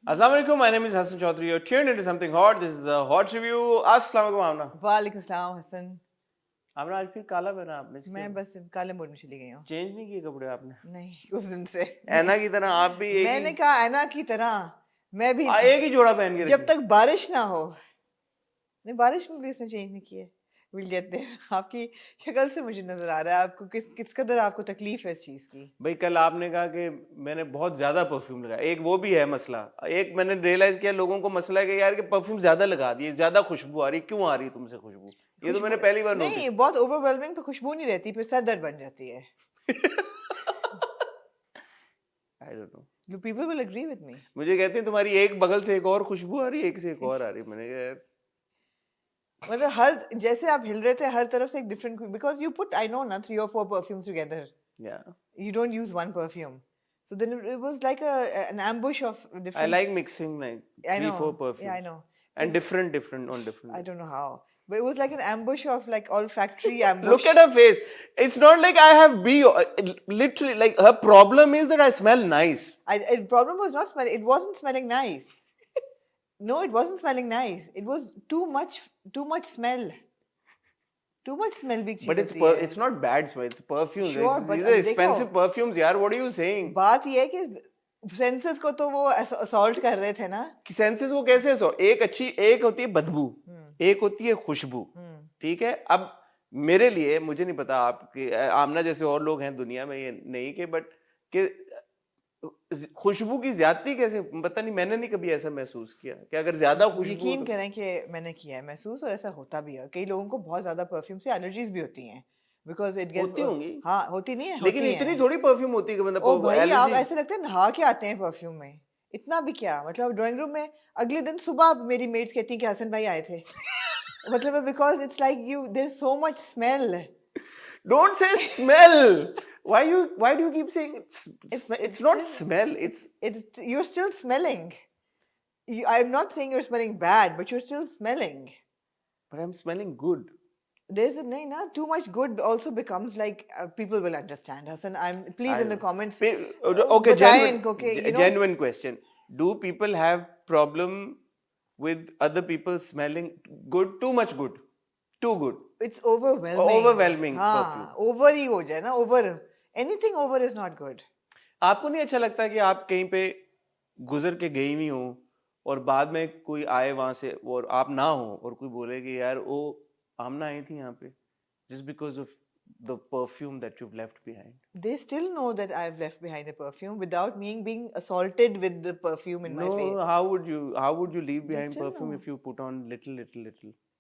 Assalamualaikum, my name is Hassan Chaudhary. You're tuned into something hot. This is a hot review. Assalamualaikum Amna. वालेकुम सलाम Hasan. Amna आज फिर काला पहना आपने? मैं बस काले मूड में चली गई हूँ। चेंज नहीं किए कपड़े आपने? नहीं, कुछ दिन से ऐना की तरह आप भी एक मैंने कहा ऐना की तरह मैं भी एक ही जोड़ा पहन के जब तक बारिश ना हो। नहीं, बारिश में भी उसने चेंज नहीं किए। Will get there. आपकी शक्ल से मुझे नजर आ रहा है आपको किस कदर आपको तकलीफ है इस चीज की। भाई कल आपने कहा कि मैंने बहुत ज्यादा परफ्यूम लगाया, एक वो भी है मसला। एक मैंने रियलाइज किया लोगों को मसला है कि यार कि परफ्यूम ज्यादा लगा दिए, ज्यादा खुशबू आ रही, क्यों आ रही तुमसे खुशबू? ये तो मैंने पहली बार नहीं, बहुत ओवरवेलमिंग पे खुशबू नहीं रहती, फिर सर दर्द बन जाती है। I don't know, you people will agree with me. मुझे कहते हैं तुम्हारी एक बगल से एक और खुशबू आ रही है, एक से एक और आ रही है। मैंने कहा मतलब हर जैसे आप हिल रहे थे हर तरफ से एक different, because you put I know ना 3 or 4 perfumes together. या You don't use one perfume, so then it was like an ambush of different. I like mixing like I know. 3-4 perfumes. Yeah, I know. And different on different. I don't know how, but it was like an ambush of like olfactory ambush. Look at her face. It's not like I have literally like her problem is that I smell nice. Problem was not smelling. It wasn't smelling nice. No, it wasn't smelling nice. It was too much smell. Too much smell भी चीज But होती है। it's not bad smell. It's perfumes. Sure, but These are expensive perfumes, यार. What are you saying? बात ये है कि senses को तो वो असॉल्ट कर रहे थे ना। कि सेंसेस को कैसे असॉल्ट? एक होती है बदबू, एक होती है खुशबू, ठीक है? अब मेरे लिए मुझे नहीं पता आपके आमना जैसे और लोग हैं दुनिया में, ये नहीं कि बट कि खुशबू की ज्यादती कैसे, पता नहीं, मैंने नहीं कभी ऐसा महसूस किया कि अगर ज्यादा खुशबू। यकीन करें कि मैंने किया है महसूस, और ऐसा होता भी है। कई लोगों को बहुत ज्यादा परफ्यूम से एलर्जीज भी होती हैं, बिकॉज इट गेट्स। होती होंगी। हाँ, होती नहीं है, लेकिन इतनी थोड़ी परफ्यूम होती है कि मतलब ओ भाई, आप ऐसे लगता है नहा के आते हैं परफ्यूम में। इतना भी क्या, मतलब ड्राइंग रूम में अगले दिन सुबह मेरी मेट्स कहती हैं कि हसन भाई आए थे। मतलब because it's like you there is so much smell. Don't say smell. Why do you keep saying it's not smell? It's you're still smelling. I'm not saying you're smelling bad, but you're still smelling. But I'm smelling good. There's a nahi na, too much good also becomes like people will understand. Hassan, please in the comments. Okay, genuine question. Do people have problem with other people smelling good? Too much good, too good. It's overwhelming. Overwhelming. हाँ, over ही हो जाए ना, over. Anything over is not good. आपको नहीं अच्छा लगता कि आप कहीं पे गुजर के गई हुई हो और बाद में कोई आए वहां से और आप ना हो और कोई बोले कि यार वो आमना आई थी यहाँ पे just because of the perfume that you've left behind? They still know that I've left behind a perfume without me being assaulted with the perfume in my face. No, how would you leave behind perfume if you put on little?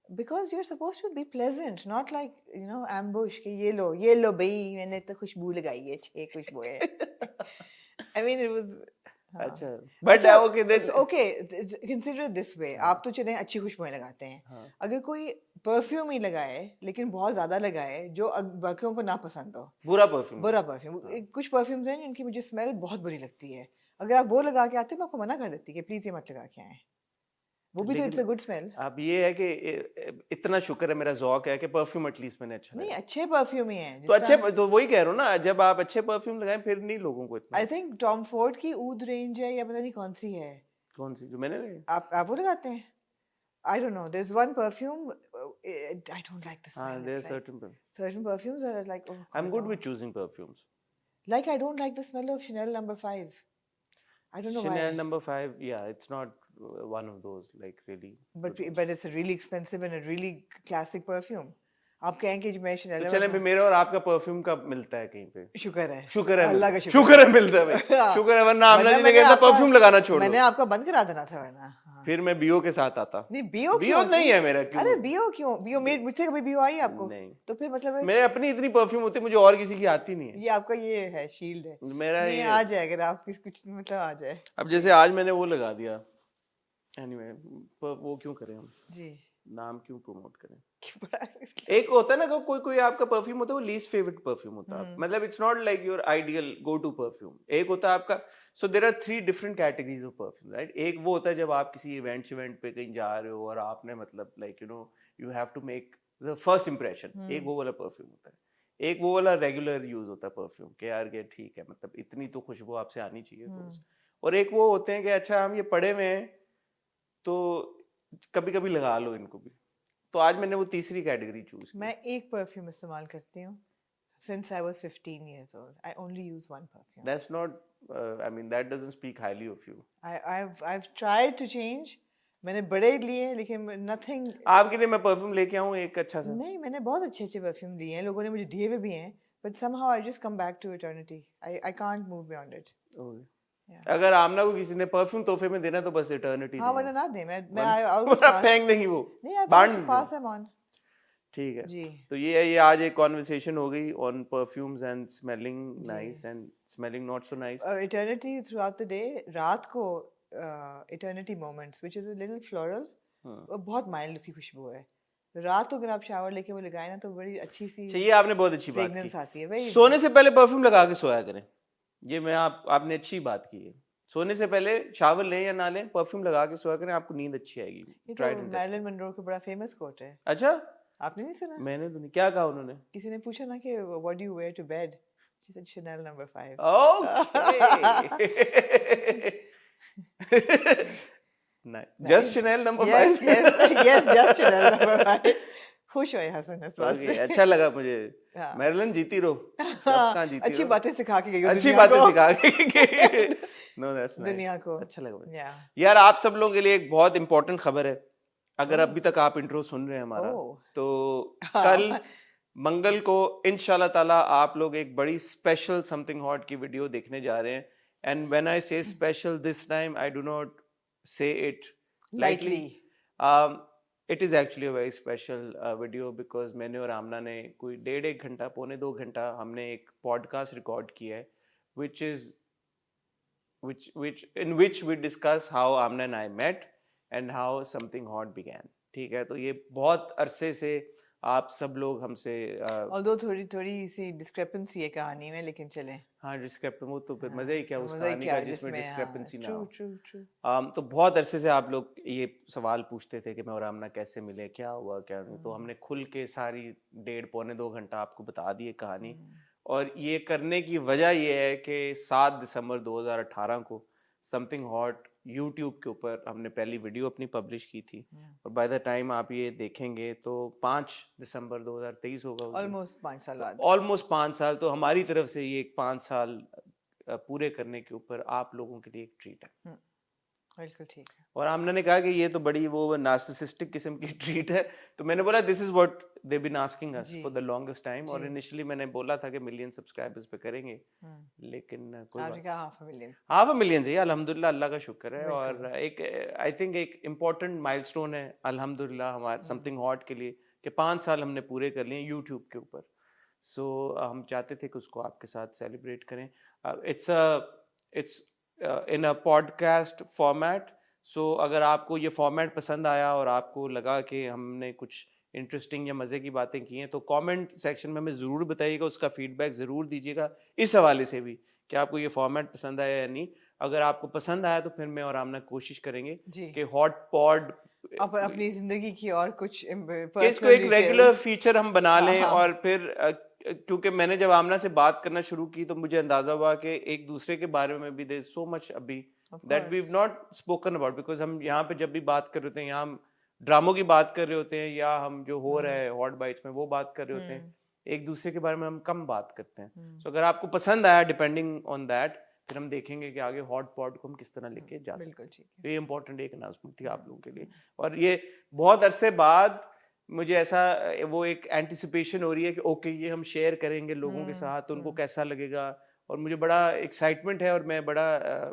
Because you're supposed to be pleasant, not like, you know, ambush कि ये लो भाई, मैंने तो खुशबू लगाई है, 6 खुशबू है। I mean, it was अच्छा, but okay, this okay, consider it this way. आप तो चले अच्छी खुशबुएं लगाते हैं, अगर कोई परफ्यूम ही लगाए लेकिन बहुत ज्यादा लगाए जो बाकियों को ना पसंद हो, बुरा परफ्यूम। कुछ परफ्यूम्स हैं जिनकी मुझे स्मेल बहुत बुरी लगती है, अगर आप वो लगा के आते मैं आपको मना कर देती कि प्लीज ये मत लगा के आए, वो भी तो इट्स अ गुड स्मेल। अब ये है कि इतना शुक्र है, मेरा ज़ौक है कि परफ्यूम एटलीस्ट मैंने अच्छा नहीं, अच्छे परफ्यूम ही हैं तो अच्छे, तो वही कह रहा हूँ ना, जब आप अच्छे परफ्यूम लगाएं फिर नहीं लोगों को इतना। आई थिंक टॉम फोर्ड की ऊद रेंज है या पता नहीं कौन सी है, कौन सी जो मैंने आप वो लगाते हैं? I don't know. There's one perfume. I don't like the smell. There are certain perfumes are like. Oh, I'm good with choosing perfumes. Like I don't like the smell of Chanel No. 5. I don't know why. Chanel No. 5, yeah, it's not one of those like really. But it's a really expensive and a really classic perfume. आप कहें कि मैं Chanel तो चलें, मेरे और आपका perfume कब मिलता है कहीं पे? शुक्र है अल्लाह का शुक्र है मिलता है भाई। शुक्र है, वरना आपने नहीं कहता परफ्यूम लगाना छोड़ दो। मैंने आपका बंद करा देना था वरना। फिर मैं बीओ के साथ आता। नहीं, बीओ नहीं है मेरा। क्यों? अरे बीओ क्यों? बीओ मुझसे कभी बीओ आई आपको? नहीं। तो फिर मतलब मेरे अपनी इतनी परफ्यूम होती है, मुझे और किसी की आती नहीं है। ये आपका ये है शील्ड है मेरा। नहीं, आ जाए अगर आप कुछ मतलब आ जाए। अब जैसे आज मैंने वो लगा दिया, एनीवे वो क्यों करें हम जी, नाम क्यों प्रमोट करें? एक होता है ना, कोई आपका परफ्यूम होता है वो लीस्ट फेवरेट परफ्यूम होता है, मतलब it's not like your ideal go to perfume. एक होता है आपका, so there are 3 different categories of perfume, right? एक वो होता है जब आप किसी इवेंट पे कहीं जा रहे हो और आपने मतलब like you have to make the first impression, एक वो वाला परफ्यूम होता है। एक वो वाला रेगुलर यूज होता है परफ्यूम के, यार के ठीक है, मतलब इतनी तो खुशबू आपसे आनी चाहिए रोज। और एक वो होते हैं कि अच्छा हम ये पढ़े हुए हैं तो कभी कभी लगा लो इनको भी। तो आज मैंने वो तीसरी कैटेगरी चूज की। मैं एक परफ्यूम इस्तेमाल करती हूँ since I was 15 years old. I only use one perfume. That's not I mean that doesn't speak highly of you. I've tried to change. मैंने बड़े लिए लेकिन nothing. आपके लिए मैं परफ्यूम लेके आऊँ एक अच्छा सा? नहीं, मैंने बहुत अच्छे परफ्यूम दिए हैं, लोगों ने मुझे दिए हुए भी हैं, but somehow I just come back to eternity. I can't move beyond it. Yeah. अगर आमना को किसी ने परफ्यूम तोहफे में देना तो बस इटर्निटी। हाँ, वरना ना दे, मैं always फेंक देंगी वो। नहीं, I pass them on. ठीक है जी। तो ये आज एक कॉन्वर्सेशन हो गई on perfumes and smelling nice and smelling not so nice. Eternity throughout the day, रात को eternity moments which is a little floral, बहुत माइल्ड उसकी खुशबू है। रात को अगर आप शावर लेके वो लगाए ना तो बड़ी अच्छी सी ये आपने बहुत अच्छी बात फ्रेग्रेंस आती है। सोने से पहले परफ्यूम लगा के सोया करें, ये मैं आपने अच्छी बात की है। सोने से पहले शावर लें या ना लें, परफ्यूम लगा के सोया करें, आपको नींद अच्छी आएगी। ये तो मैरिलन मनरो का बड़ा फेमस कोट है। अच्छा, आपने नहीं सुना? मैंने तो नहीं। क्या कहा उन्होंने? किसी ने पूछा ना कि what do you wear to bed, she said Chanel number 5. Okay just Chanel number 5. yes just Chanel number 5. खुश हो हसन इस बात से। अच्छा लगा मुझे। मैरिलन जीती रहो। अच्छी बातें सिखा के गई हो, अच्छी बातें सिखा के नो दैट्स नाइस, दुनिया को अच्छा लगा यार। आप सब लोगों के लिए एक बहुत इंपॉर्टेंट खबर है, अगर अभी तक आप इंट्रो सुन रहे हैं हमारा, तो कल मंगल को इंशाल्लाह ताला आप लोग एक बड़ी स्पेशल समथिंग हॉट की वीडियो देखने जा रहे हैं। एंड व्हेन आई से special this time I do not say it lightly. It is actually a very special video because मैंने और आमना ने कोई 1.5 घंटा पौने 2 घंटा हमने एक पॉडकास्ट रिकॉर्ड किया है in which we discuss how Amna and I met and how something hot began. ठीक है, तो ये बहुत अरसे से आप सब लोग हमसे although थोड़ी सी डिस्क्रिपेंसी है कहानी में, लेकिन चले। हाँ, डिस्क्रिपेंसी वो तो फिर मजे ही क्या उस कहानी का जिसमें डिस्क्रिपेंसी ना हो। ट्रू। तो बहुत अरसे से आप लोग ये सवाल पूछते थे कि मैं और आमना कैसे मिले, क्या हुआ क्या नहीं, तो हमने खुल के सारी 1.5 पौने 2 घंटा आपको बता दी है कहानी। और ये करने की वजह ये है कि 7 दिसंबर 2018 को समथिंग हॉट YouTube के ऊपर हमने पहली वीडियो अपनी पब्लिश की थी, और बाय द टाइम आप ये देखेंगे तो 5 दिसंबर 2023 होगा। ऑलमोस्ट 5 साल बाद, ऑलमोस्ट 5 साल। तो हमारी तरफ से ये एक 5 साल पूरे करने के ऊपर आप लोगों के लिए एक ट्रीट है। बिल्कुल ठीक है। और आमना ने कहा कि ये तो बड़ी वो नार्सिसिस्टिक किस्म की ट्रीट है, तो मैंने बोला this is what they been asking us for the longest time. और इनिशियली मैंने बोला था कि 1 मिलियन सब्सक्राइबर्स पे करेंगे, लेकिन कोई बात नहीं, 500,000 मिलियन जी, अल्हम्दुलिल्लाह, अल्लाह का शुक्र है। और एक आई थिंक एक इम्पोर्टेंट माइलस्टोन है अल्हम्दुलिल्लाह हमारे समथिंग हॉट के लिए कि 5 साल हमने पूरे कर लिए यूट्यूब के ऊपर। सो हम चाहते थे कि उसको आपके साथ सेलिब्रेट करें। It's in a podcast format. So अगर आपको ये फॉर्मेट पसंद आया और आपको लगा कि हमने कुछ इंटरेस्टिंग या मज़े की बातें की हैं, तो कमेंट सेक्शन में हमें ज़रूर बताइएगा, उसका फीडबैक ज़रूर दीजिएगा इस हवाले से भी कि आपको ये फॉर्मेट पसंद आया या नहीं। अगर आपको पसंद आया तो फिर मैं और आमना कोशिश करेंगे कि हॉट पॉड अपनी ज़िंदगी की और कुछ इसको एक रेगुलर फीचर हम बना लें। और फिर क्योंकि मैंने जब आमना से बात करना शुरू की तो मुझे अंदाजा हुआ कि एक दूसरे के बारे में भी देयर इज सो मच अभी that we have not spoken about, because हम यहाँ पे जब भी बात कर रहे होते हैं, यहाँ हम ड्रामों की बात कर रहे होते हैं या हम जो हो रहा है हॉट बाइट्स में वो बात कर रहे होते हैं, एक दूसरे के बारे में हम कम बात करते हैं। सो अगर आपको पसंद आया, डिपेंडिंग ऑन दैट, फिर हम देखेंगे कि आगे हॉट पॉड को हम किस तरह लेके जा सकते हैं। ये इंपॉर्टेंट एक अनाउंसमेंट थी आप लोगों के लिए। और ये बहुत अरसे बाद मुझे ऐसा वो एक एंटिसिपेशन हो रही है कि ओके ये हम शेयर करेंगे लोगों के साथ, तो उनको कैसा लगेगा, और मुझे बड़ा एक्साइटमेंट है और मैं बड़ा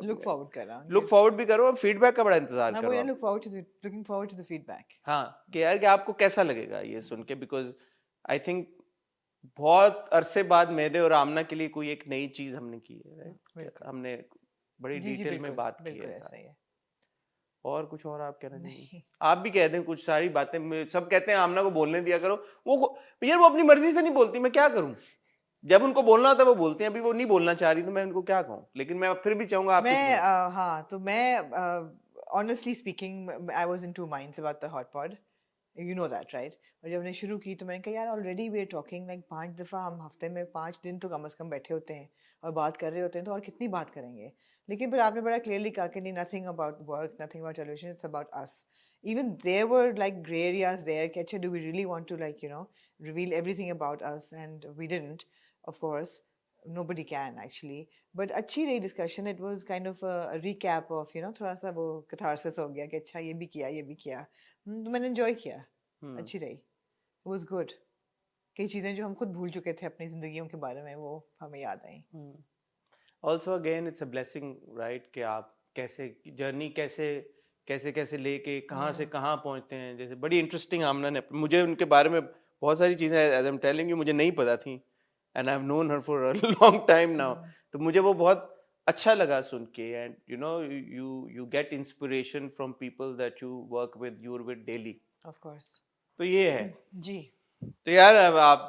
लुक फॉरवर्ड कर रहा हूं, लुक फॉरवर्ड भी कर रहा हूं और फीडबैक का बड़ा इंतजार कर रहा हूं। Looking forward to the feedback. हाँ कि यार कि आपको कैसा लगेगा ये सुन के, बिकॉज आई थिंक बहुत अरसे बाद मेरे और आमना के लिए कोई एक नई चीज हमने की है, हमने बड़ी डिटेल में बात की है। और कुछ और आप कहना चाहिए? आप भी कहते हैं कुछ सारी बातें, सब कहते हैं आमना को बोलने दिया करो, वो यार वो अपनी मर्जी से नहीं बोलती, मैं क्या करूं? जब उनको बोलना होता है वो बोलती हैं, अभी वो नहीं बोलना चाह रही तो मैं उनको क्या कहूं, लेकिन मैं फिर भी चाहूंगा आप हाँ, तो मैं honestly speaking I was in two minds about the hot pod. You know that right. और जब मैंने शुरू की तो मैंने कहा यार already we are talking like 5 दफ़ा हम हफ्ते में 5 दिन तो कम से कम बैठे होते हैं और बात कर रहे होते हैं, तो और कितनी बात करेंगे। लेकिन फिर आपने बड़ा क्लियरली कहा कि नहीं, nothing about work, nothing about television, it's about us. even there were like gray areas there कि अच्छा do we really want to like reveal everything about us, and we didn't, of course nobody can actually, but अच्छी रही discussion. It was kind of a recap of थोड़ा सा वो catharsis हो गया कि अच्छा ये भी किया तो मैंने enjoy किया। अच्छी रही, it was good। कई चीज़ें जो हम खुद भूल चुके थे अपनी जिंदगियों के बारे में वो हमें याद आई। Also again it's a blessing, right, कि आप कैसे जर्नी कैसे लेके कहाँ से कहाँ पहुँचते हैं। जैसे बड़ी इंटरेस्टिंग आमना ने, मुझे उनके बारे में बहुत सारी चीज़ें as I am telling you मुझे नहीं पता थी, and I have known her for a long time now. तो मुझे वो बहुत अच्छा लगा सुन के, and you get inspiration from people that you work with, your with daily, of course. तो ये है जी। तो यार अब आप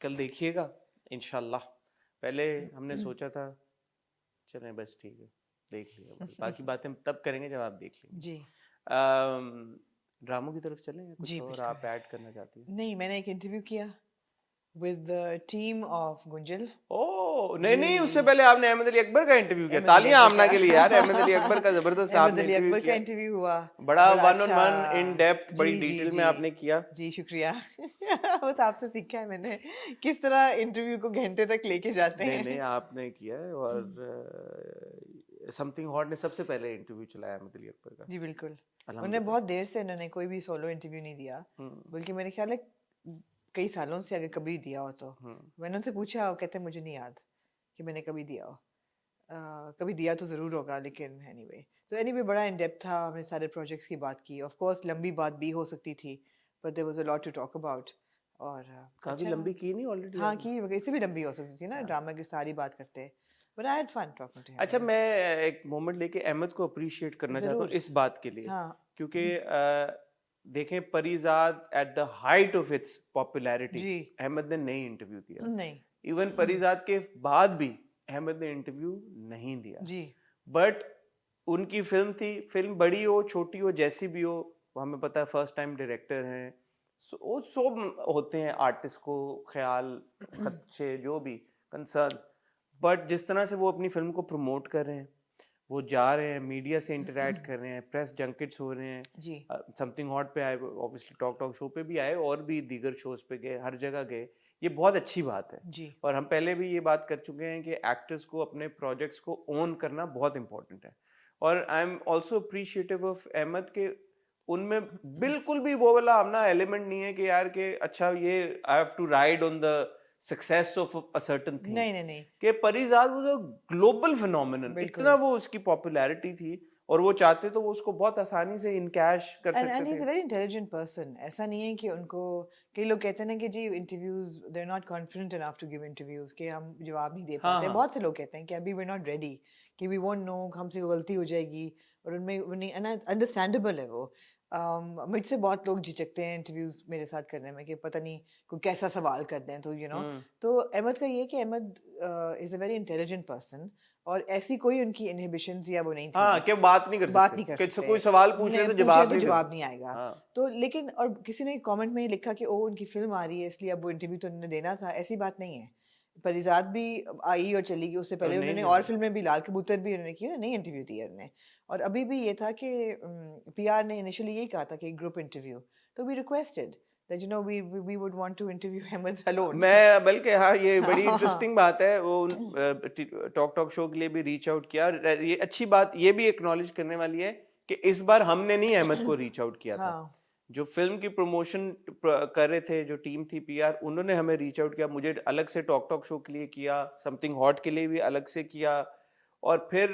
कल देखिएगा इंशाल्लाह। पहले हमने सोचा था चलें बस ठीक है देख लिया, बाकी बातें तब करेंगे जब आप देख लेंगे। जी। ड्रामों की तरफ चलें या कुछ जी, और आप ऐड करना चाहती हैं? नहीं, मैंने एक इंटरव्यू किया with the team of Gunjal. Oh नहीं, उससे पहले आपने अहमद अली अकबर का इंटरव्यू किया। तालियां आमना के लिए यार, अहमद अली अकबर का जबरदस्त अहमद अली अकबर का इंटरव्यू हुआ, बड़ा वन ऑन अच्छा। वन इन डेप्थ बड़ी जी, डिटेल जी, में आपने किया। जी शुक्रिया। वो तो आपसे सीखा है मैंने किस तरह इंटरव्यू को घंटे तक लेके जाते हैं। नहीं आपने किया है, और समथिंग हॉट ने सबसे पहले इंटरव्यू चलाया अहमद अली अकबर का। जी बिल्कुल, उन्हें बहुत देर से उन्होंने कोई भी सोलो इंटरव्यू नहीं दिया, बल्कि मेरे ख्याल है कई सालों से अगर कभी दिया हो तो। मैंने उनसे पूछा, वो कहते मुझे नहीं याद कि मैंने कभी दिया हो। कभी दिया तो ज़रूर होगा, लेकिन एनीवे बड़ा इन डेप्थ था। हमने सारे प्रोजेक्ट्स की बात की। ऑफ कोर्स लंबी बात भी हो सकती थी, but there was a lot to talk about. और काफी लंबी की नहीं ऑलरेडी? हाँ की, इससे भी लंबी हो सकती थी ना, ड्रामा की सारी बात करते। But I had fun talking to him. अच्छा, मैं एक मोमेंट लेके अहमद को अप्रिशिएट करना चाहता हूँ इस बात के लिए। हाँ। क्योंकि देखें Parizaad at the height of its popularity Ahmad ने नहीं इंटरव्यू दिया। नहीं, इवन परिजाद के बाद भी अहमद ने इंटरव्यू नहीं दिया जी। बट उनकी फिल्म थी, फिल्म बड़ी हो छोटी हो जैसी भी हो, हमें पता है फर्स्ट टाइम डायरेक्टर हैं, वो सब होते हैं आर्टिस्ट को ख्याल खदशे जो भी कंसर्न, बट जिस तरह से वो अपनी फिल्म को प्रमोट कर रहे हैं, वो जा रहे हैं मीडिया से इंटरेक्ट कर रहे हैं, प्रेस जंकेट्स हो रहे हैं जी। समथिंग हॉट पे आए, ऑब्वियसली टॉक शो पे भी आए और भी दीगर शोज पे गए, हर जगह गए, ये बहुत अच्छी बात है जी। और हम पहले भी ये बात कर चुके हैं कि एक्टर्स को अपने प्रोजेक्ट्स को ओन करना बहुत इंपॉर्टेंट है। और I am also appreciative of Ahmad के उनमें बिल्कुल भी वो वाला अपना एलिमेंट नहीं है कि यार के अच्छा ये I have to ride on the success of a certain thing. नहीं कि Parizaad was a global phenomenon, इतना वो उसकी पॉपुलैरिटी थी और वो चाहते तो वो उसको बहुत आसानी से इनकैश कर सकते थे। And he is a very intelligent person. ऐसा नहीं है कि उनको, कई लोग कहते हैं ना कि जी interviews they are not confident enough to give interviews, कि हम जवाब नहीं दे पाते। बहुत से लोग कहते हैं कि अभी वी आर नॉट रेडी, कि वी वोंट नो, हमसे गलती हो जाएगी, और उनमें अंडरस्टैंडेबल है वो। मुझसे बहुत लोग झिझकते हैं इंटरव्यूज मेरे साथ करने में कि पता नहीं कोई कैसा सवाल कर दें, तो तो अहमद का ये कि Ahmad is a very intelligent person, और ऐसी कोई उनकी इनहिबिशंस या वो नहीं थी। हाँ, कि बात नहीं कर सकते। कोई सवाल पूछे तो जवाब नहीं आएगा। हाँ। तो लेकिन और किसी ने कमेंट में लिखा कि ओ उनकी फिल्म आ रही है इसलिए अब वो इंटरव्यू तो उन्होंने देना था, ऐसी बात नहीं है। परिजाद भी आई और चली गई, उससे पहले उन्होंने और फिल्में भी, लाल कबूतर भी उन्होंने की, नहीं इंटरव्यू दिया उन्होंने। और अभी भी ये था कि पीआर ने इनिशियली यही कहा था कि ग्रुप इंटरव्यू, तो we requested that we would want to interview him alone. मैं बल्कि हाँ ये बड़ी इंटरेस्टिंग बात है, वो टॉक शो के लिए भी रीच आउट किया। ये अच्छी बात ये भी एक्नॉलेज करने वाली है कि इस बार हमने नहीं अहमद को रीच आउट किया था। जो फिल्म की प्रमोशन कर रहे थे, जो टीम थी पीआर, उन्होंने हमें रीच आउट किया। मुझे अलग से टॉक शो के लिए किया, समथिंग हॉट के लिए भी अलग से किया, और फिर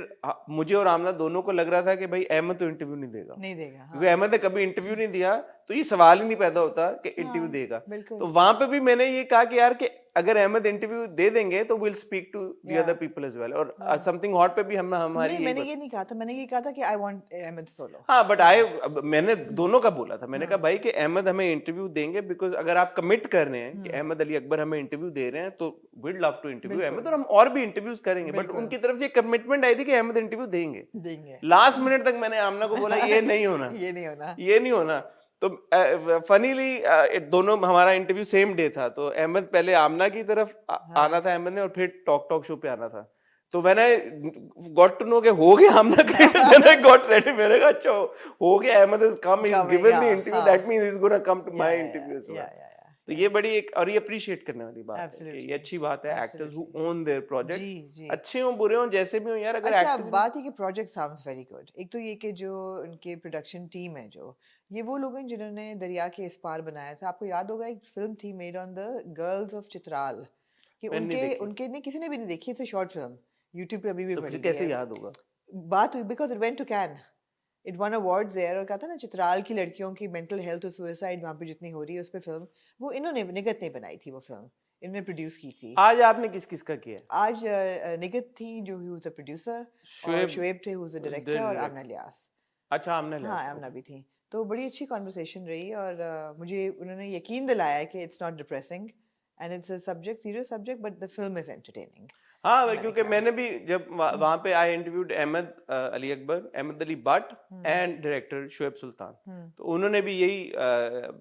मुझे और आमना दोनों को लग रहा था कि भाई अहमद तो इंटरव्यू नहीं देगा क्योंकि अहमद ने कभी इंटरव्यू नहीं दिया, तो ये सवाल ही नहीं पैदा होता कि इंटरव्यू देगा। तो वहां पे भी मैंने ये कहा कि यार कि अगर अहमद इंटरव्यू दे देंगे तो will speak to the other people as well. और समथिंग हॉट पे भी हमारी मैंने ये नहीं कहा था, मैंने ये कहा था कि आई वांट अहमद सोलो। हाँ, बट मैंने दोनों का बोला था। मैंने कहा भाई कि अहमद हमें इंटरव्यू देंगे, बिकॉज अगर आप कमिट कर रहे हैं कि अहमद अली अकबर हमें इंटरव्यू दे रहे हैं तो we'd love to interview Ahmad, और हम और भी इंटरव्यूज करेंगे। बट उनकी तरफ से कमिटमेंट आई थी कि अहमद इंटरव्यू देंगे। लास्ट मिनट तक मैंने आमना को बोला ये नहीं होना, ये नहीं होना। तो फनीली दोनों हमारा इंटरव्यू सेम डे था, तो अहमद पहले आमना की तरफ आना था अहमद ने, और फिर टॉक शो पे आना था। तो when I got to know के हो गया आमना का, देन आई गॉट रेडी, मैंने कहा अच्छा हो गया, Ahmad has come, he has given the interview, that means he is gonna come to my interview as well. तो ये बड़ी एक और ये अप्रिशिएट करने वाली बात है, कि ये अच्छी बात है, actors who own there project, अच्छे हो बुरे हो जैसे भी हो यार, अगर अच्छा बात है कि प्रोजेक्ट साउंड्स वेरी गुड। एक तो ये कि जो उनके प्रोडक्शन टीम है, जो ये वो लोग हैं जिन्होंने दरिया के इस पार बनाया था। आपको याद होगा एक फिल्म थी made on the girls of Chitral, कि उनके ने किसी ने भी नहीं देखी, it's a short film, YouTube पे अभी भी पड़ी है। कैसे याद होगा? बात हुई because it went to Cannes, it won awards there, और कहा था ना चित्राल की लड़कियों की मेंटल हेल्थ और सुसाइड वहाँ पे जितनी हो रही है, उस पे फिल्म वो इन्होंने, निगत ने बनाई थी वो फिल्म, इन्होंने प्रोड्यूस की थी। आज आपने किस का किया? आज निगत थी जो ही वाज द प्रोड्यूसर, और शुएब थे हु वाज द डायरेक्टर, और आमना लियास। अच्छा, आमना लियास, हाँ आमना भी थी। तो बड़ी अच्छी कॉन्वर्सेशन रही, और मुझे उन्होंने यकीन दिलाया कि it's not depressing and it's a subject, serious subject, but the film is entertaining. हाँ, क्योंकि मैंने भी जब वहाँ पे I interviewed Ahmad Ali Akbar, Ahmad Ali Butt and director Shoaib Sultan, तो उन्होंने भी यही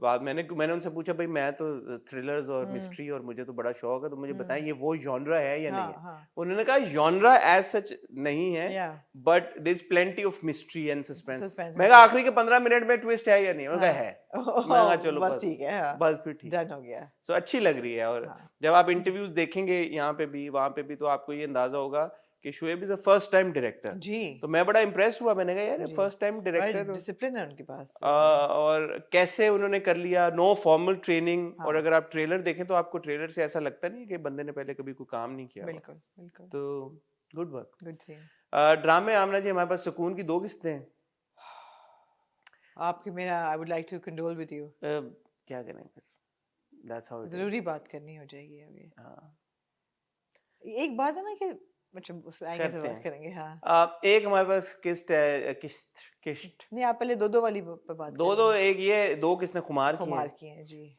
बात, मैंने उनसे पूछा भाई मैं तो थ्रिलर्स और मिस्ट्री और मुझे तो बड़ा शौक है, तो मुझे बताएं ये वो जॉनरा है या नहीं है? उन्होंने कहा जॉनरा एज सच नहीं है, but there is plenty of mystery and suspense. मैं कहा आखिरी के 15 मिनट में ट्विस्ट है या नहीं? उन्होंने कहा है। मैं कहा चलो बस ठीक है, बस फिर ठीक, डन हो गया। सो अच्छी लग रही है। और जब आप इंटरव्यूज देखेंगे यहाँ पे भी वहाँ पे भी, तो आपको ये अंदाजा होगा कि Shoaib is a first time director जी। तो मैं बड़ा इम्प्रेस हुआ, मैंने कहा यार फर्स्ट टाइम डायरेक्टर, डिसिप्लिन है उनके पास, और कैसे उन्होंने कर लिया, नो फॉर्मल ट्रेनिंग। और अगर आप ट्रेलर देखें तो आपको ट्रेलर से ऐसा लगता नहीं कि बंदे ने पहले कभी कोई काम नहीं किया। बिल्कुल बिल्कुल। तो गुड वर्क, गुड सीन। ड्रामे आमना जी हमारे पास सुकून की 2 किस्तें हैं। आपके मेरा I would like to condole with you. क्या करें फिर, दैट्स हाउ इट इज। जरूरी बात करनी हो जाएगी अभी। हाँ, एक बात है ना कि मतलब उस पे आएंगे तो बात करेंगे। हाँ, एक हमारे पास किस्त है, किस्त नहीं, आप पहले दो वाली पे बात दो एक ये 2 किस्तें खुमार की हैं जी,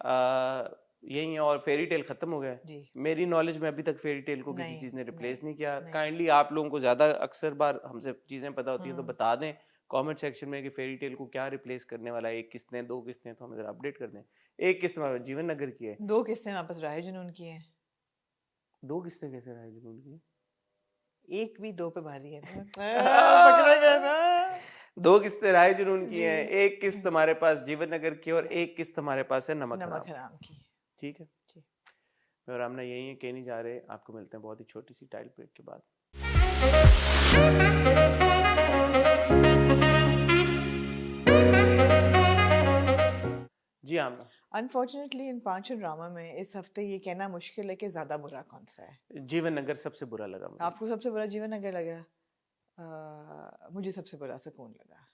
यही है। और फेरी टेल खत्म हो गया जी। मेरी नॉलेज में अभी तक फेरी टेल को किसी चीज ने रिप्लेस नहीं किया। काइंडली आप लोगों को ज्यादा अक्सर बार हमसे चीजें पता होती हैं, तो बता दें कमेंट सेक्शन में कि फेरी टेल को क्या रिप्लेस करने वाला है, 1 किस्तें 2 किस्तें, तो हमें जरा अपडेट कर दें। 1 किस्त हमारे जीवन नगर की है, 2 किस्तें वापस राय जुनून की हैं। 2 किस्तें कैसे राय जुनून की? एक भी 2 पे भारी है। पकड़ा गया ना। 2 किस्तें राय जुनून की हैं, 1 किस्त हमारे पास जीवन नगर की, और 1 किस्त हमारे पास है नमक हराम की। ठीक है, मैं और आमना यही है, कहीं नहीं जा रहे। आपको मिलते हैं बहुत ही छोटी सी टाइल ब्रेक के बाद। जी आमना, अनफॉर्चुनेटली इन 5 ड्रामा में इस हफ्ते ये कहना मुश्किल है कि ज्यादा बुरा कौन सा है। जीवन नगर सबसे बुरा लगा मुझे। आपको सबसे बुरा जीवन नगर लगा? मुझे सबसे बुरा सुकून लगा।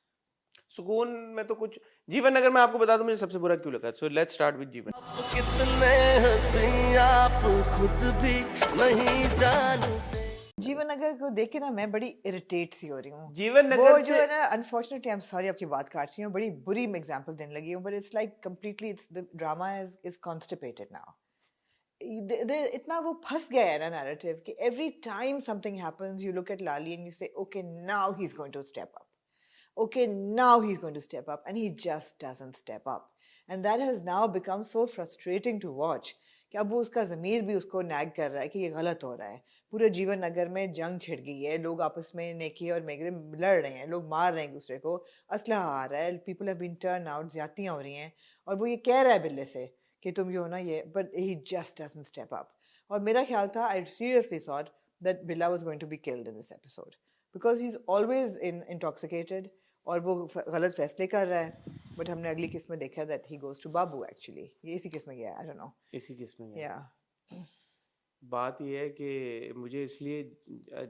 सुकून में तो कुछ, जीवन नगर में आपको बता दूं मुझे सबसे बुरा क्यों लगा। सो लेट्स स्टार्ट विद जीवन। कितने हंसी आप खुद भी नहीं जानते। जीवन नगर को देख के ना मैं बड़ी इरिटेट सी हो रही हूँ। जीवन नगर वो जो है ना, अनफॉर्चुनेटली आई एम सॉरी आपकी बात काट रही हूँ, बड़ी बुरी एग्जांपल देने लगी हूँ, but it's like completely it's the drama is constipated now. इतना वो फंस गया है ना नैरेटिव कि every time something happens you look at Lali and you say okay now he is going to step up, okay now he's going to step up, and he just doesn't step up, and that has now become so frustrating to watch कि अब वो उसका ज़मीर भी उसको nag कर रहा है कि ये गलत हो रहा है। पूरे जीवन नगर में जंग छिड़ गई है, लोग आपस में नेकी और मेगरे लड़ रहे हैं, लोग मार रहे हैं एक दूसरे को, असलहा आ रहा है, people have been turn out, ज्यादतियाँ हो रही हैं, और वो ये कह रहा है बिल्ले से कि तुम ये हो ना ये, but he just doesn't step up. और मेरा ख्याल था, I seriously thought that Billa was going to be killed in this episode because he is always intoxicated और वो गलत फैसले कर रहा है। बट हमने अगली किस्त में देखा that he goes to Babu, actually ये इसी किस्त में गया, आई डोंट नो, इसी किस्त में गया। बात ये है कि मुझे इसलिए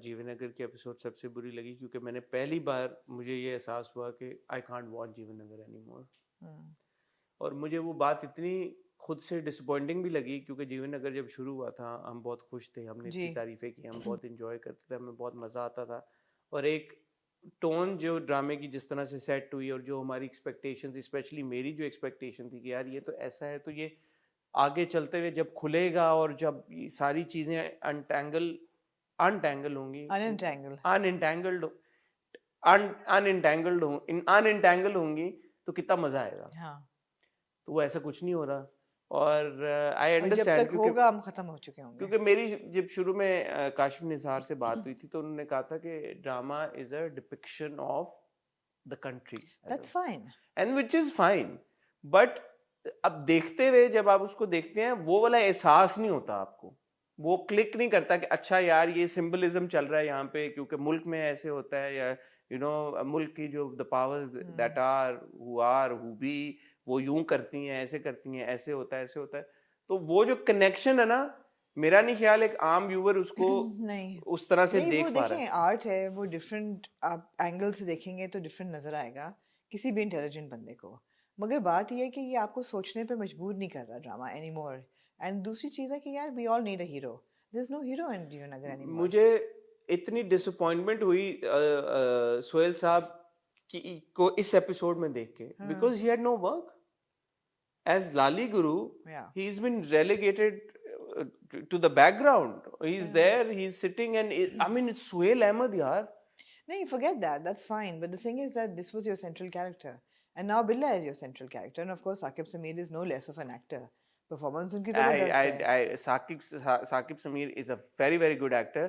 जीवन नगर की एपिसोड सबसे बुरी लगी क्योंकि मैंने पहली बार मुझे ये एहसास हुआ कि आई कांट वॉच जीवन नगर एनीमोर। और मुझे वो बात इतनी खुद से डिसअपॉइंटिंग भी लगी क्योंकि जीवन नगर जब शुरू हुआ था हम बहुत खुश थे, हमने इतनी तारीफें की, हम बहुत इंजॉय करते थे, हमें बहुत मज़ा आता था। और एक टोन जो ड्रामे की जिस तरह से सेट हुई और जो हमारी एक्सपेक्टेशंस, स्पेशली मेरी जो एक्सपेक्टेशन थी कि यार ये तो ऐसा है, तो ये आगे चलते हुए जब खुलेगा और जब सारी चीज़ें अनटेंगल होंगी, अनएंटेंगल्ड होंगी तो कितना मज़ा आएगा। हाँ। तो वो ऐसा कुछ नहीं हो रहा। और आई और जब अंडरस्टैंड, तक होगा हम खत्म हो चुके होंगे। क्योंकि मेरी जब शुरू में काशिफ निसार से बात हुई थी तो उन्होंने कहा था कि drama is a depiction of the country, that's fine, and which is fine, but अब देखते हुए जब आप उसको देखते हैं वो वाला एहसास नहीं होता आपको, वो क्लिक नहीं करता कि अच्छा यार ये सिंबलिज्म चल रहा है यहाँ पे क्योंकि मुल्क में ऐसे होता है, या मुल्क की जो the powers that are who be, वो यूं करती हैं, ऐसे करती हैं, ऐसे होता है, ऐसे होता है। तो वो जो कनेक्शन है ना, मेरा नहीं ख्याल एक आम व्यूअर उसको नहीं उस तरह से नहीं, देख वो पा रहा देखें है। आर्ट है, वो डिफरेंट आप एंगल से देखेंगे तो डिफरेंट नजर आएगा किसी भी इंटेलिजेंट बंदे को। मगर बात यह है कि ये आपको सोचने पे मजबूर नहीं कर रहा ड्रामा एनी मोर। एंड दूसरी चीज़ है कि यार we all need a hero, there is no hero in Jeevnagar any more. मुझे इतनी डिसअपॉइंटमेंट हुई सोहेल साहब को इस एपिसोड में देख के, because he had no work as Lali Guru. Yeah. He's been relegated to the background. He's there, he's sitting, and I mean, it's Suhail Ahmed, yaar. No, you forget that. That's fine. But the thing is that this was your central character. And now Billa is your central character. And of course, Saqib Sameer is no less of an actor. Performance unki zabardast hai. Saqib Sameer is a very, very good actor.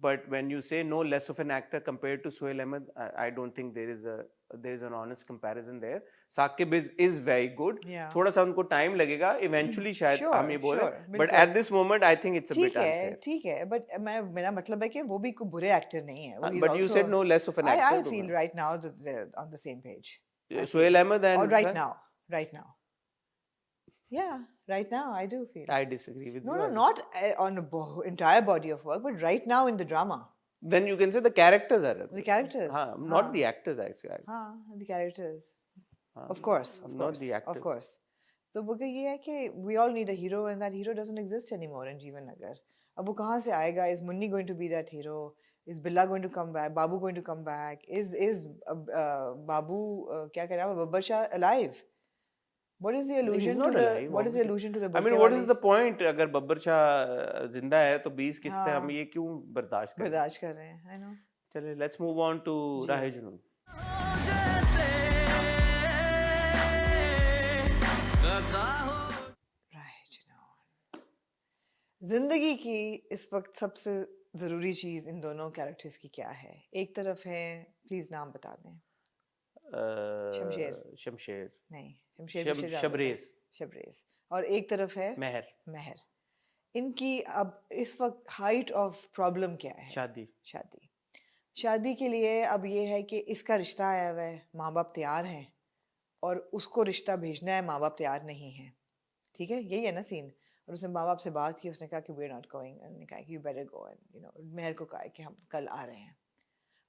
But when you say no less of an actor compared to Suhail Ahmed, I don't think there is an honest comparison there. Saqib is very good. Yeah. थोड़ा सा उनको time लगेगा, eventually शायद हम ये बोले, but at this moment I think it's a bit unfair. ठीक है, but मेरा मतलब है कि वो भी कोई बुरे एक्टर नहीं है। But you said no less of an actor. I feel right now that they're on the same page. Suhail Ahmed and or right now. Yeah, right now I do feel. I disagree with you. No, not on entire body of work, but right now in the drama. Then you can say the characters are. The characters. Not the actors actually. The characters. Of course. Not the actors. Of course. तो वो ये है कि we all need a hero and that hero doesn't exist anymore in Jeevan Nagar. अब वो कहाँ से आएगा? Is Munni going to be that hero? Is Billa going to come back? Babu going to come back? Is Babu क्या कह रहा है? Babbar Shah alive? What is the allusion to the? What is the allusion to the? I mean, what is the point? अगर बब्बर शाह जिंदा है तो 20 किस्तें हम ये क्यों बर्दाश्त कर रहे हैं? I know. चलिए, let's move on to राहे जुनून. जिंदगी की इस वक्त सबसे जरूरी चीज इन दोनों कैरेक्टर्स की क्या है? एक तरफ है, प्लीज नाम बता दें। शमशेर नहीं, शबरेज। और एक तरफ है महर। इनकी अब इस वक्त हाइट ऑफ प्रॉब्लम क्या है? शादी के लिए अब ये है कि इसका रिश्ता आया हुआ है, माँ बाप तैयार हैं, और उसको रिश्ता भेजना है, माँ बाप तैयार नहीं है। ठीक है, यही है ना सीन। और उसने माँ बाप से बात की, उसने कहा कि वी आर नॉट गोइंग, उन्होंने कहा कि यू बेटर गो, एंड महर को कहा कि हम कल आ रहे हैं।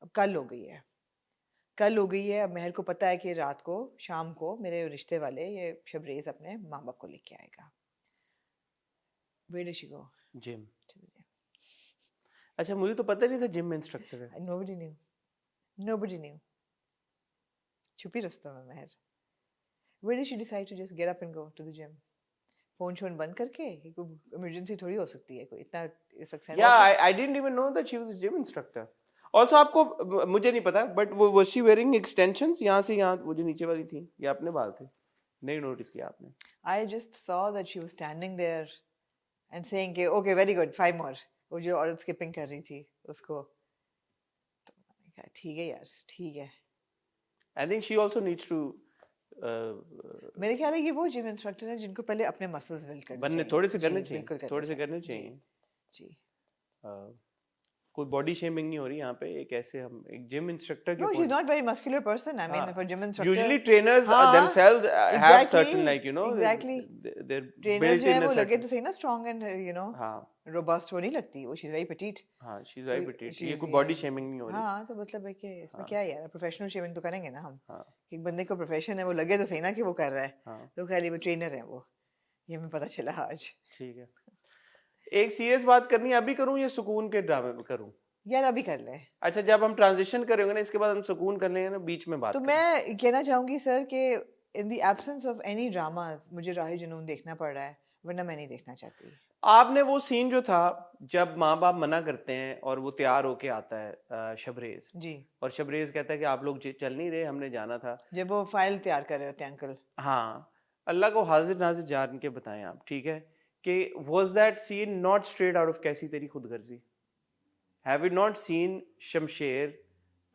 अब कल हो गई है। अब महर को पता है कि रात को, शाम को मेरे रिश्ते वाले ये शबरेज अपने माँ बाप को लेके आएगा। Where does she go? Gym. अच्छा, मुझे तो पता नहीं था जिम इंस्ट्रक्टर है। Nobody knew. छुपी रस्तों में महर। Where did she decide to just get up and go to the gym? Phone shown बंद करके, इमरजेंसी थोड़ी हो सकती है कोई इतना success. Yeah, I didn't even know that she was a gym instructor. Also, आपको मुझे नहीं पता, but वो was she wearing extensions यहाँ से यहाँ, वो जो नीचे वाली थी, ये अपने बाल थे? नहीं नोटिस किया आपने? I just saw that she was standing there and saying कि okay very good 5 more, वो जो औरत स्किपिंग कर रही थी उसको, तो मैंने कहा ठीक है यार, ठीक है। I think she also needs to मेरे ख्याल है कि वो जिम इंस्ट्रक्टर है जिनको पहले अपने मसल्स बिल्ड करने चाहिए, थोड़े से करने चाहिए जी। कोई बॉडी शेमिंग नहीं हो रही यहाँ पे, एक ऐसे हम एक जिम इंस्ट्रक्टर के No, she's not very muscular person. I mean, for gym instructor. Usually trainers themselves have certain, like, exactly. They're trainers जो है वो लगे तो सही ना strong and हाँ, robust वो नहीं लगती, वो she's very petite. हाँ, she's very petite. ये कोई बॉडी शेमिंग नहीं हो रही। हाँ, तो मतलब है कि इसमें क्या है यार, प्रोफेशनल शेमिंग तो करेंगे ना हम। एक बंदे को प्रोफेशन है, वो लगे तो सही ना कि वो कर रहा है, तो खाली वो ट्रेनर है वो, ये हमें पता चला आज। ठीक है, एक सीरियस बात करनी है, अभी करूँ या सुकून के ड्रामे में करूँ? यार अभी कर ले। अच्छा, जब हम ट्रांजिशन करेंगे ना, इसके बाद हम सुकून कर लेंगे ना, बीच में बात तो मैं कहना चाहूंगी सर कि in the absence of any dramas मुझे राहे जुनून देखना पड़ रहा है, वरना मैं नहीं देखना चाहती। आपने वो सीन जो था जब माँ बाप मना करते हैं और वो तैयार होके आता है शबरेज जी, और शबरेज कहता है कि आप लोग चल नहीं रहे, हमने जाना था, जब वो फाइल तैयार कर रहे होते हैं अंकल। हाँ, अल्लाह को हाजिर नाजिर जान के बताएं आप, ठीक है, कि was that scene not straight out of कैसी तेरी खुदगर्जी? Have you not seen Shamsher,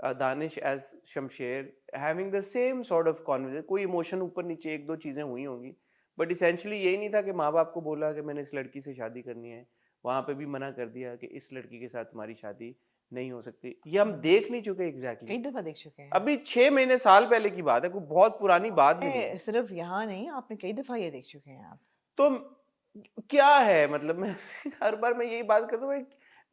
Danish as Shamsher having the same sort of conversation? कोई इमोशन ऊपर नीचे एक दो चीजें हुई होंगी, बट इसेंशली यही नहीं था कि माँ बाप को बोला कि मैंने इस लड़की से शादी करनी है, वहां पे भी मना कर दिया कि इस लड़की के साथ तुम्हारी शादी नहीं हो सकती। ये हम देख नहीं चुके एग्जैक्टली, कई दफा देख चुके हैं। अभी 6 महीने साल पहले की बात है, कोई बहुत पुरानी बात भी नहीं है। सिर्फ यहाँ नहीं, आपने कई दफा ये देख चुके हैं आप। तो क्या है मतलब, मैं हर बार मैं यही बात करता हूँ,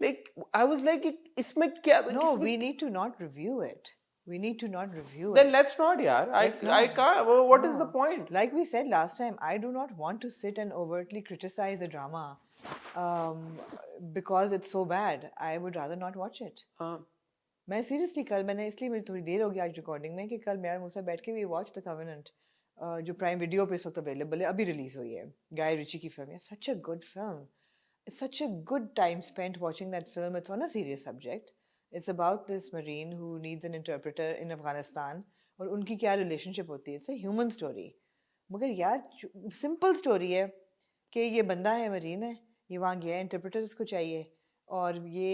like I was like इसमें क्या, No, we need to not review it. We need to not review then it. let's not, yaar. Let's I not. can't. What is the No. point? Like we said last time, I do not want to sit and overtly criticize a drama because it's so bad. I would rather not watch it. हाँ, मैं seriously कल मैंने इसलिए मेरी थोड़ी देर हो गई आज रिकॉर्डिंग में कि कल मैं और मूसा बैठ के वी वॉच द कवेनेंट जो प्राइम वीडियो पे इस वक्त अवेलेबल है, अभी रिलीज हुई है, गाय रिची की फिल्म है। Such a good film, it's such a good time spent watching that film. It's on a serious subject. It's about this marine who needs an interpreter in Afghanistan और उनकी क्या relationship होती है। It's a human story. मगर यार simple story है कि ये बंदा है, marine है, ये वहाँ गया है, interpreter इसको चाहिए, और ये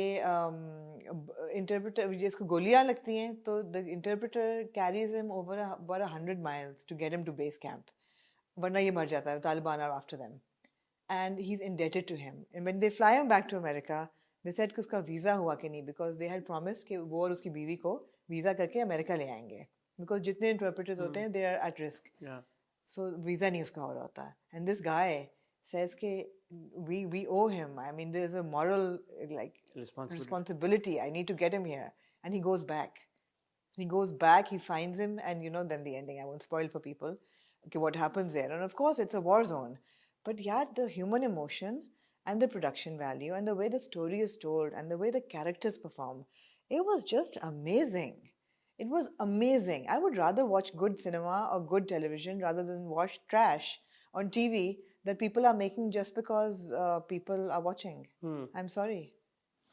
interpreter जिसको गोलियाँ लगती हैं तो the interpreter carries him over about 100 miles to get him to base camp, वरना ये मर जाता है, Taliban are after them. And he's indebted to him. And when they fly him back to America, they said कि उसका visa हुआ कि नहीं, because they had promised कि वो और उसकी बीवी को वीज़ा करके अमेरिका ले आएंगे, because जितने interpreters होते हैं they are at risk. yeah. So visa नहीं उसका हो रहा होता. And this guy says कि we owe him. I mean, there's a moral like responsibility. I need to get him here. And he goes back. He goes back. He finds him, and you know then the ending. I won't spoil for people. Okay, what happens there? And of course, it's a war zone. But yeah, the human emotion and the production value and the way the story is told and the way the characters perform, it was just amazing. It was amazing. I would rather watch good cinema or good television rather than watch trash on TV that people are making just because people are watching. I'm sorry.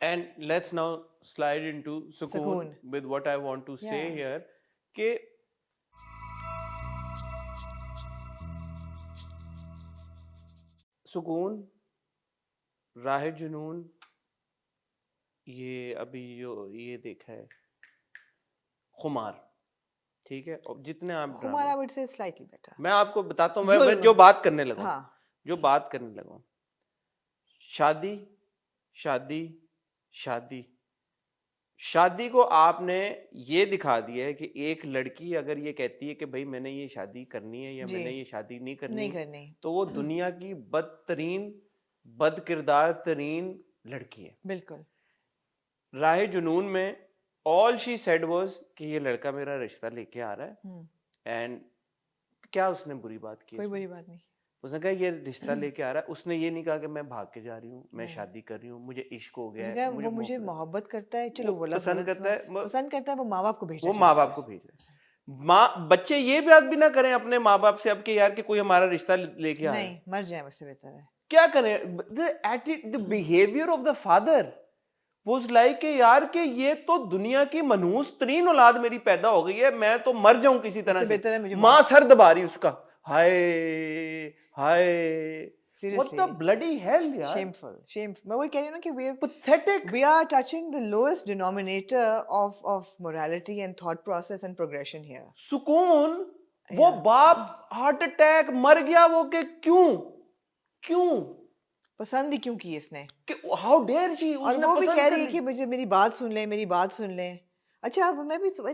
And let's now slide into Sukoon with what I want to say here. कि सुकून, राह जुनून, ये अभी जो ये देखा है, खुमार, ठीक है, और जितने आप खुमार I would say slightly better. मैं आपको बताता हूँ, मैं जो बात करने लगा, हाँ. जो बात करने लगा, शादी शादी शादी शादी को आपने ये दिखा दिया है कि एक लड़की अगर ये कहती है कि भाई मैंने ये शादी करनी है या मैंने ये शादी नहीं करनी, तो वो दुनिया की बदतरीन बदकिरदार तरीन लड़की है। बिल्कुल। राह जुनून में ऑल शी सेड वाज कि ये लड़का मेरा रिश्ता लेके आ रहा है, एंड क्या उसने बुरी बात की? कोई बुरी बात नहीं। उसने कहा ये रिश्ता लेके आ रहा है, उसने ये नहीं कहा कि मैं भाग के जा रही हूँ, मैं शादी कर रही हूँ, मुझे इश्क हो गया है, वो मुझे मोहब्बत करता है, चलो वो पसंद करता है, वो माँ बाप को भेजना, वो माँ बाप को भेज रहा है। बच्चे ये बात भी ना करें अपने माँ बाप से अब कि यार कि कोई हमारा रिश्ता लेके आ रहा है, नहीं मर जाए उससे बेहतर है। क्या करें? The behaviour of the father was like कि यार कि ये तो दुनिया की मनहूस तरीन औलाद मेरी पैदा हो गई है, मैं तो मर जाऊं किसी तरह से। माँ सर दबा रही उसका, हाय हाय, what the bloody hell यार, shameful। मैं वही कह रही हूँ ना कि we are pathetic, we are touching the lowest denominator of morality and thought process and progression here। सुकून, वो बाप हार्ट अटैक मर गया, वो के क्यों पसंद ही क्यों की इसने, how dare she, और वो भी कह रही है कि मुझे मेरी बात सुन ले। अच्छा अब मैं भी so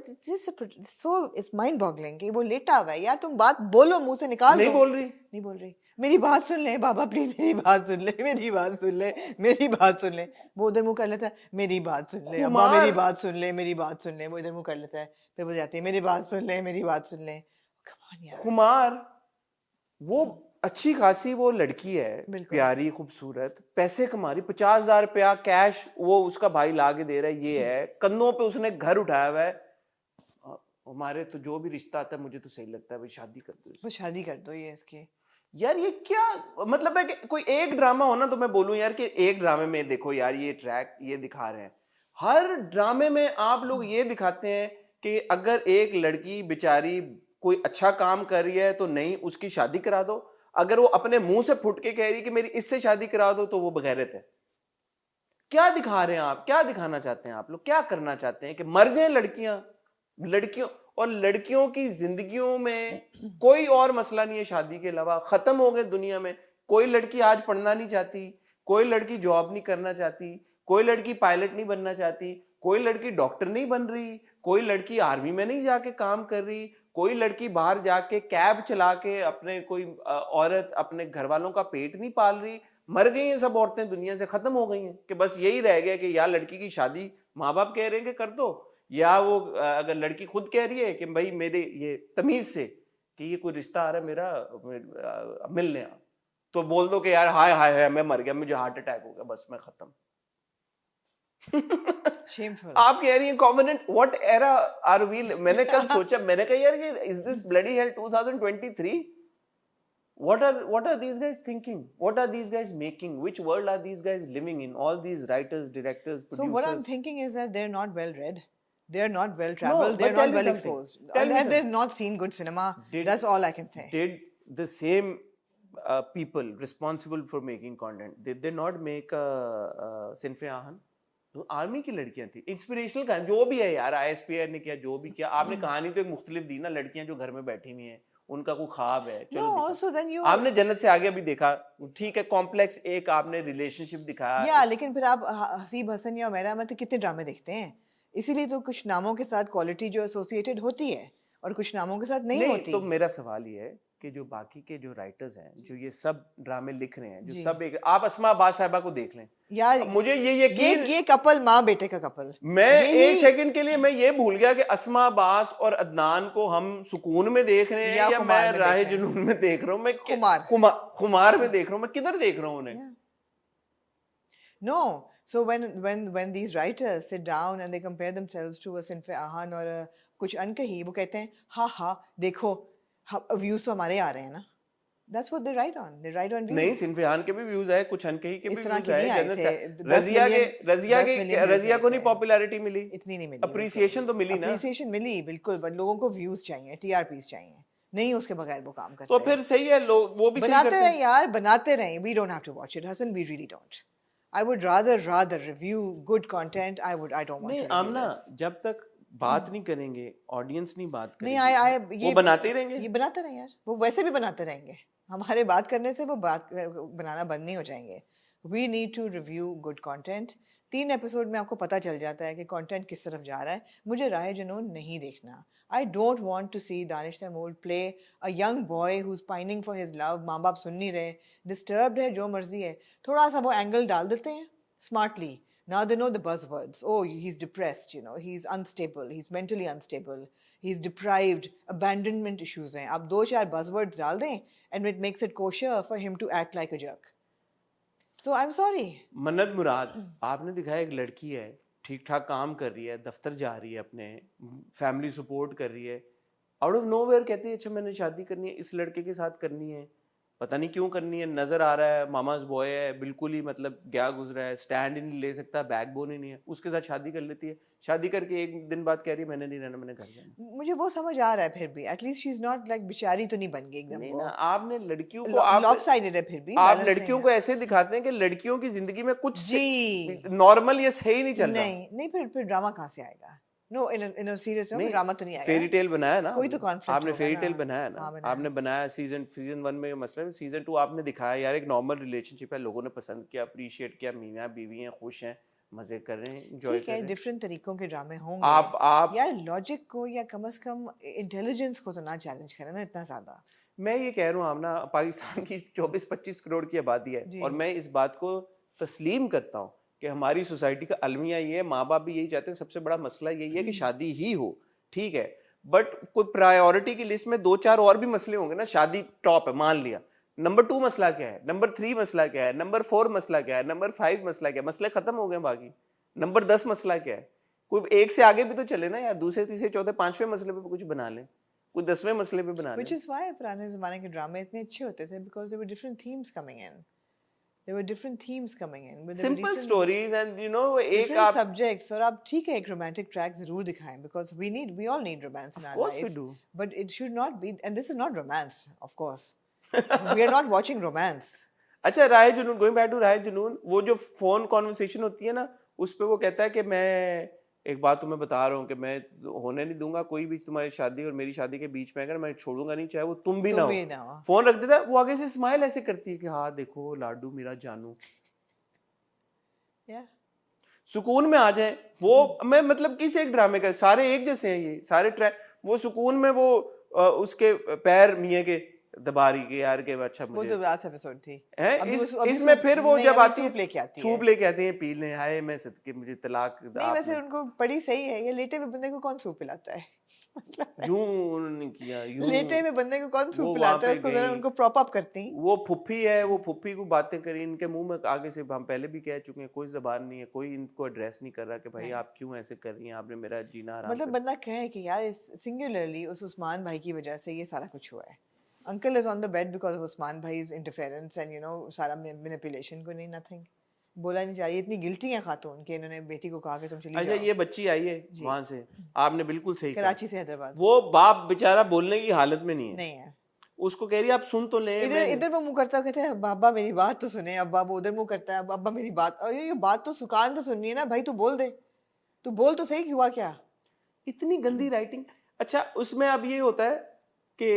it's mind boggling कि वो लेटा हुआ है, यार तुम बात बोलो, मुंह से निकाल दो। नहीं बोल रही, मेरी बात सुन ले बाबा प्लीज, मेरी बात सुन ले। वो उधर मुंह कर लेता है, मेरी बात सुन ले अम्मा, मेरी बात सुन ले। वो इधर मुंह कर लेता है, फिर वो जाती है, मेरी बात सुन ले। कुमार वो अच्छी खासी वो लड़की है, प्यारी खूबसूरत, पैसे कमा रही, 50,000 रुपया कैश वो उसका भाई ला के दे रहा है, ये है, कंधों पे उसने घर उठाया हुआ है। हमारे तो जो भी रिश्ता आता है मुझे तो सही लगता है भाई शादी कर दो ये इसकी। यार ये क्या मतलब है कि कोई एक ड्रामा हो ना तो मैं बोलूं यार कि एक ड्रामे में देखो यार ये ट्रैक ये दिखा रहे हैं, हर ड्रामे में आप लोग ये दिखाते हैं कि अगर एक लड़की बेचारी कोई अच्छा काम कर रही है तो नहीं उसकी शादी करा दो, अगर वो अपने मुंह से फुट के कह रही कि मेरी इससे शादी करा दो तो वो बगैरत है। क्या दिखा रहे हैं आप, क्या दिखाना चाहते हैं आप लोग, क्या करना चाहते हैं कि मर जाए लड़कियों और लड़कियों की जिंदगियों में कोई और मसला नहीं है शादी के अलावा, खत्म हो गए दुनिया में। कोई लड़की आज पढ़ना नहीं चाहती, कोई लड़की जॉब नहीं करना चाहती, कोई लड़की पायलट नहीं बनना चाहती, कोई लड़की डॉक्टर नहीं बन रही, कोई लड़की आर्मी में नहीं जाके काम कर रही, कोई लड़की बाहर जाके कैब चला के अपने कोई औरत अपने घर वालों का पेट नहीं पाल रही। मर गई हैं सब औरतें, दुनिया से खत्म हो गई हैं कि बस यही रह गया कि या लड़की की शादी माँ बाप कह रहे हैं कि कर दो, या वो अगर लड़की खुद कह रही है कि भाई मेरे ये तमीज से कि ये कोई रिश्ता आ रहा है मेरा मिलने आ, तो बोल दो कि यार हाय हाय हाय मैं मर गया, मुझे हार्ट अटैक हो गया, बस मैं खत्म। Shameful. आप कह रही हैं कॉन्वेनेंट, व्हाट एरा आर वी? मैंने कल सोचा, मैंने कहा यार ये is this bloody hell 2023? What are these guys thinking? What are these guys making? Which world are these guys living in? All these writers, directors, producers. So what I'm thinking is that they're not well read. They're not well No, traveled. but They're tell not me well something. exposed. Tell me And they've something. not seen good cinema. Did- That's all I can say. Did the same people responsible for making content, did they not make Sinfe Ahan? तो army की लड़कियां थी, inspirational कहानी जो भी है यार, ISPR ने किया जो भी किया, आपने कहानी तो एक मुख्तलिफ दी ना, लड़कियां जो घर में बैठी हुई हैं उनका कोई ख्वाब है, चलो No, दिखा। so then you. आपने जन्नत से आगे भी देखा, ठीक है, कॉम्प्लेक्स एक आपने रिलेशनशिप दिखाया। या लेकिन फिर आप हसीब हसन या उमैरा अहमद कितने ड्रामे देखते हैं, इसीलिए तो कुछ नामों के साथ क्वालिटी जो एसोसिएटेड होती है और कुछ नामों के साथ नहीं होती। तो मेरा सवाल ये है कि जो बाकी के जो राइटर्स हैं जो ये सब ड्रामे लिख रहे हैं, जो जी। सब एक, आप अस्मा अब्बास साहिबा को देख लें यार, मुझे ये यकीन, ये कपल माँ बेटे का कपल, मैं एक सेकंड के लिए मैं ये भूल गया कि अस्मा अब्बास और अदनान को हम सुकून में देख रहे हैं या मैं राहे जुनून में देख रहा हूँ, मैं खुमार में देख रहा हूँ, मैं किधर देख रहा हूँ उन्हें? No. So when these writers sit down and they compare themselves to a Sinfe Ahan और कुछ अनकही, वो कहते हैं हाँ हाँ देखो व्यूज तो हमारे आ रहे हैं ना। That's what they write on. They write on views. नहीं, सिन्फे आहान के भी व्यूज है, कुछ अनकही के भी इस तरह व्यूज के नहीं आए थे। रजिया को नहीं पॉपुलैरिटी मिली, इतनी नहीं मिली, अप्रिसिएशन तो मिली ना, अप्रिसिएशन मिली बिल्कुल, बट लोगों को व्यूज चाहिए, TRPs चाहिए, नहीं उसके बगैर वो काम करते तो फिर सही है, लोग वो भी बनाते रहे यार, बनाते रहे। We don't have to watch it, Hassan, we really don't. I would rather review good content. I don't want to review Amna, this. जब तक बात नहीं करेंगे, ऑडियंस नहीं बात करेगी, नहीं वो बनाते ही रहेंगे, ये बनाते रहे यार, वो वैसे भी बनाते रहेंगे, हमारे बात करने से वो बात बनाना बंद नहीं हो जाएंगे। We need to review good content. 3 episode में आपको पता चल जाता है कि कंटेंट किस तरफ जा रहा है। मुझे राहे जुनून नहीं देखना। I don't want to see Danish Taimur play a young boy who's pining for his love. माँ बाप सुन नहीं रहे, disturbed है, जो मर्जी है, थोड़ा सा वो एंगल डाल देते हैं smartly. Now they know the buzzwords. Oh, he's depressed, he's unstable, he's mentally unstable, he's deprived, abandonment issues हैं। आप 2-4 buzzwords डाल दें and it makes it kosher for him to act like a jerk. So I'm sorry. मन्नत मुराद, आपने दिखाया एक लड़की है, ठीक ठाक काम कर रही है, दफ्तर जा रही है, अपने फैमिली सपोर्ट कर रही है, आउट ऑफ नोवेयर कहती है अच्छा मैंने शादी करनी है, इस लड़के के साथ करनी है, पता नहीं क्यों करनी है, नजर आ रहा है मामाज बॉय है, बिल्कुल ही मतलब गया गुजरा है, स्टैंड ही नहीं ले सकता, बैकबोन ही नहीं है, उसके साथ शादी कर लेती है, शादी करके एक दिन बाद कह रही है मैंने नहीं रहना, मैंने घर जाना। मुझे वो समझ आ रहा है, फिर भी at least she is not like बेचारी तो नहीं बन गई एकदम। नहीं ना, आपने लड़कियों को आप लॉपसाइडेड है, फिर भी आप लड़कियों को ऐसे दिखाते हैं कि लड़कियों की जिंदगी में कुछ नॉर्मल या सही नहीं चल रहा। नहीं फिर ड्रामा कहाँ से आएगा? No, in a serious note, drama तो नहीं आएगा। फेरी टेल बनाया ना, कोई तो कॉन्फ्लिक्ट आपने फेरी टेल बनाया ना, आपने बनाया सीजन 1 में मसला, सीजन 2 आपने दिखाया यार एक नॉर्मल रिलेशनशिप है, लोगों ने पसंद किया, अप्रिशिएट किया, मियां बीवी हैं, खुश हैं, मजे कर रहे हैं, एंजॉय कर रहे हैं। डिफरेंट तरीकों के ड्रामे होंगे। आप यार लॉजिक को या कम से कम इंटेलिजेंस को तो ना चैलेंज करें ना इतना ज्यादा। मैं ये कह रहा हूँ आमना, पाकिस्तान की 24-25 करोड़ की आबादी है और मैं इस बात को तस्लीम करता हूँ कि हमारी सोसाइटी का अलमिया ये है, माँ बाप भी यही चाहते हैं, सबसे बड़ा मसला यही है कि शादी ही हो, ठीक है, बट कोई प्रायोरिटी की लिस्ट में 2-4 और भी मसले होंगे ना, शादी टॉप है मान लिया, नंबर 2 मसला क्या है, नंबर 3 मसला क्या है, नंबर 4 मसला क्या है, नंबर 5 मसला क्या है, मसले खत्म हो गए, बाकी नंबर 10 मसला क्या है, कोई एक से आगे भी तो चले ना यार, दूसरे तीसरे चौथे 5वें मसले पे कुछ बना लें, कोई 10वें मसले पे बना लें। Which is why पुराने जमाने के ड्रामे इतने अच्छे होते थे, because there were different themes coming in. there were different themes coming in with simple stories and you know एक different आप subjects और आप ठीक है एक romantic track जरूर दिखाएं because we all need romance in of our course life we do but it should not be and this is not romance of course we are not watching romance अच्छा राय जुनून going back to राय जुनून वो जो phone conversation होती है ना उस पे वो कहता है कि मैं एक बात तुम्हें बता रहा हूँ कि मैं होने नहीं दूंगा कोई भी तुम्हारी शादी और मेरी शादी के बीच में अगर मैं छोड़ूंगा नहीं चाहे वो तुम भी ना हो फोन रख देता है वो आगे से स्माइल ऐसे करती है कि हाँ देखो लाडू मेरा जानू सुकून में आ जाए वो मैं मतलब किस एक ड्रामे का सारे एक जैसे हैं ये सारे ट्रैक वो सुकून में वो उसके पैर मियाँ के दबारी के यार के अच्छा वो तो लास्ट एपिसोड थी है इसमें फिर वो जब आती है सूप लेके आती है पी ले हाय मैं सदके मुझे तलाक नहीं वैसे उनको बड़ी सही है ये लेटे में बंदे को कौन सूप पिलाता है मतलब यूं उन्होंने किया यूं लेटे में बंदे को कौन सूप पिलाता है उसको जरा उनको प्रॉप अप करती वो फुफ्फी है वो फुफ्फी को बातें करी इनके मुंह में आगे से हम पहले भी कह चुके हैं कोई जबान नहीं है कोई इनको एड्रेस नहीं कर रहा कि भाई आप क्यों ऐसे कर रही हैं आपने मेरा जीना हराम मतलब बंदा कहे कि यार सिंगुलरली उस उस्मान भाई की वजह से ये सारा कुछ हुआ है Uncle is on the bed because of Usman bhai's interference and you know सारा manipulation को नहीं nothing बोला नहीं चाहिए इतनी गिल्टी है खातून के इन्होंने बेटी को कहा कि तुम चली जाओ अच्छा ये बच्ची आई है वहां से आपने बिल्कुल सही कराची से हैदराबाद वो बाप बेचारा बोलने की हालत में नहीं है उसको कह रही है आप सुन तो ले इधर वो मुंह करता कहते हैं बाबा मेरी बात तो सुने अब बाबा उधर मुंह करता है बाबा मेरी बात और ये बात तो सुकान तो सुननी है ना भाई तू बोल दे तू बोल तो सही हुआ क्या इतनी गंदी राइटिंग अच्छा उसमें अब ये होता है कि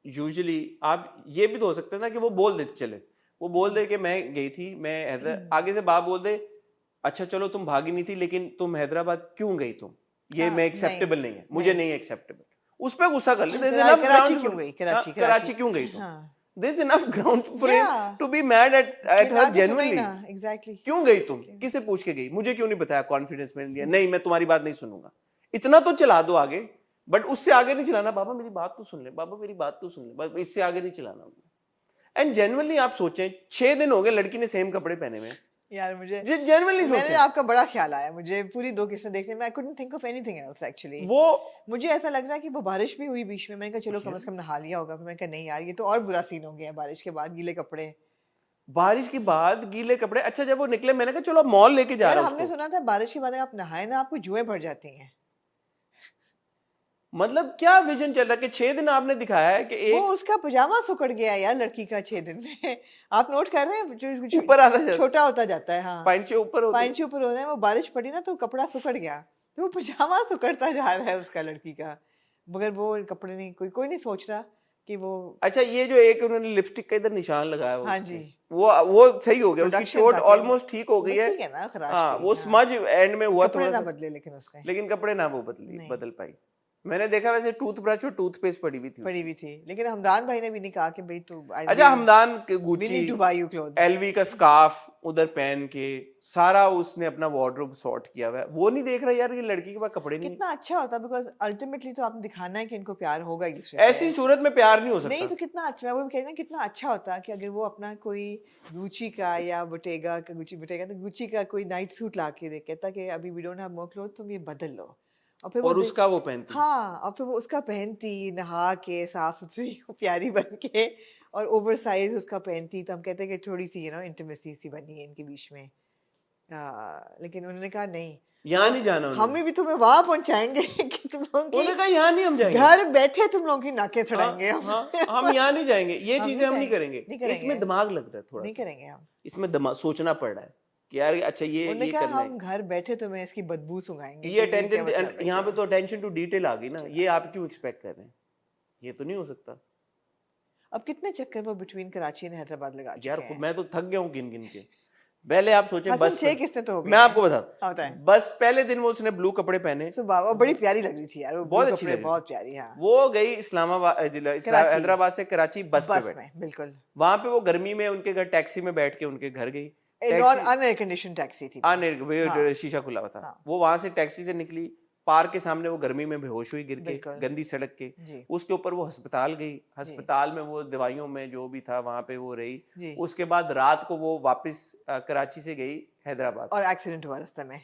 यूजुअली आप ये भी तो हो सकता है ना कि वो बोल दे चले वो बोल दे कि मैं गई थी मैं आगे से बाप बोल दे अच्छा चलो तुम भागी नहीं थी लेकिन तुम हैदराबाद क्यों गई तुम ये मैं एक्सेप्टेबल नहीं है मुझे नहीं एक्सेप्टेबल उस पर गुस्सा कर ले कराची क्यों गई कराची क्यों गई तुम There's enough ground for him to be mad at her genuinely. Exactly. क्यों गई तुम किसे पूछ के गई मुझे क्यों नहीं बताया कॉन्फिडेंस में लिया नहीं मैं तुम्हारी बात नहीं सुनूंगा इतना तो चला दो आगे बट उससे आगे नहीं चलाना बाबा मेरी बात तो सुन ले बाबा मेरी बात तो सुन ले बस इससे आगे नहीं चलाना एंड जेन्युइनली आप सोचें 6 दिन हो गए लड़की ने सेम कपड़े पहने हुए यार मुझे जेन्युइनली मैंने आपका बड़ा ख्याल आया मुझे पूरी 2 किस्सें देखने में I couldn't think of anything else actually वो मुझे ऐसा लग रहा है कि वो बारिश भी हुई बीच में मैंने कहा चलो कम से कम नहा लिया होगा फिर मैंने कहा नहीं यार ये तो और बुरा सीन हो गया बारिश के बाद गीले कपड़े बारिश के बाद गीले कपड़े अच्छा जब वो निकले मैंने कहा चलो मॉल लेके जा रहा हूं हमने सुना था बारिश के बाद आप नहाए ना आपको जुएं पड़ जाती हैं मतलब क्या विजन चल रहा है कि 6 दिन आपने दिखाया है कि एक वो उसका पजामा सुकड़ गया यार लड़की का 6 दिन में आप नोट कर रहे हैं जो ऊपर आता छोटा होता जाता है हाँ पैंट से ऊपर हो रहा है वो बारिश पड़ी ना तो कपड़ा सुकड़ गया तो वो पजामा सुकड़ता जा रहा है उसका लड़की का मगर वो कपड़े नहीं कोई नहीं सोच रहा कि वो अच्छा ये जो एक उन्होंने लिपस्टिक का इधर निशान लगाया हुआ हाँ जी वो सही हो गया उसकी चोट ऑलमोस्ट ठीक हो गई है ठीक है ना खराश हाँ वो स्मज एंड में हुआ थोड़ा ना बदले लेकिन कपड़े ना वो बदल पाई मैंने देखा वैसे टूथब्रश और टूथपेस्ट पड़ी हुई थी लेकिन हमदान भाई ने भी नहीं कहा कि भाई तू अच्छा हमदान के गुच्ची एलवी का स्कार्फ उधर पहन के सारा उसने अपना वार्डरोब सॉर्ट किया हुआ है वो नहीं देख रहा यार ये लड़की के पास कपड़े नहीं कितना अच्छा होता बिकॉज अल्टीमेटली तो आपने दिखाना है कि इनको प्यार होगा ऐसी सूरत में प्यार नहीं हो सकता नहीं तो कितना अच्छा वो कहना कितना अच्छा होता कि अगर वो अपना कोई गुच्ची का या बुटेगा का गुच्ची का कोई नाइट सूट ला के दे कहता कि अभी we don't have more cloth तुम ये बदल लो और उसका वो पहनती हाँ और फिर वो उसका पहनती नहा के साफ सुथरी प्यारी बन के और ओवर साइज उसका पहनती तो हम कहते हैं कि थोड़ी सी इंटीमेसी सी बनी है इनके बीच में लेकिन उन्होंने कहा नहीं यहाँ नहीं जाना हमें भी तुम्हें वहां पहुंचाएंगे कि तुम लोगों की यहाँ नहीं हम जाएंगे घर बैठे तुम लोगों की नाके चढ़ाएंगे हम यहाँ नहीं जाएंगे ये चीजें हम नहीं करेंगे इसमें दिमाग लगता है थोड़ा नहीं करेंगे हम इसमें दिमाग सोचना पड़ रहा है यार अच्छा ये करना है हम घर बैठे तो मैं इसकी बदबू सुंघाएंगे ये अटेंशन यहाँ पे तो अटेंशन टू डिटेल आ गई ना ये आप क्यों एक्सपेक्ट कर रहे हैं ये तो नहीं हो सकता अब कितने चक्कर वो बिटवीन कराची और हैदराबाद लगा चुके यार मैं तो थक गया हूँ गिन गिन के पहले आप सोचें बस 6 किस्से तो हो गए मैं आपको बताता हूँ बस पहले दिन वो उसने ब्लू कपड़े पहने सुबह वो बड़ी प्यारी लग रही थी यार वो बहुत अच्छी लगी बहुत प्यारी हाँ वो गई इस्लामाबाद हैदराबाद से कराची बस में बिल्कुल वहां पे वो गर्मी में उनके घर टैक्सी में बैठ के उनके घर गई अनएयर कंडीशन टैक्सी थी शीशा खुला हुआ था वो वहां से टैक्सी से निकली पार्क के सामने वो गर्मी में बेहोश हुई गिर के गंदी सड़क के उसके ऊपर वो अस्पताल गई अस्पताल में वो दवाइयों में जो भी था वहां पे वो रही उसके बाद रात को वो वापस कराची से गई हैदराबाद और एक्सीडेंट हुआ रास्ते में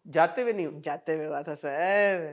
जाते हुए नहीं जाते हुए हुआ था सर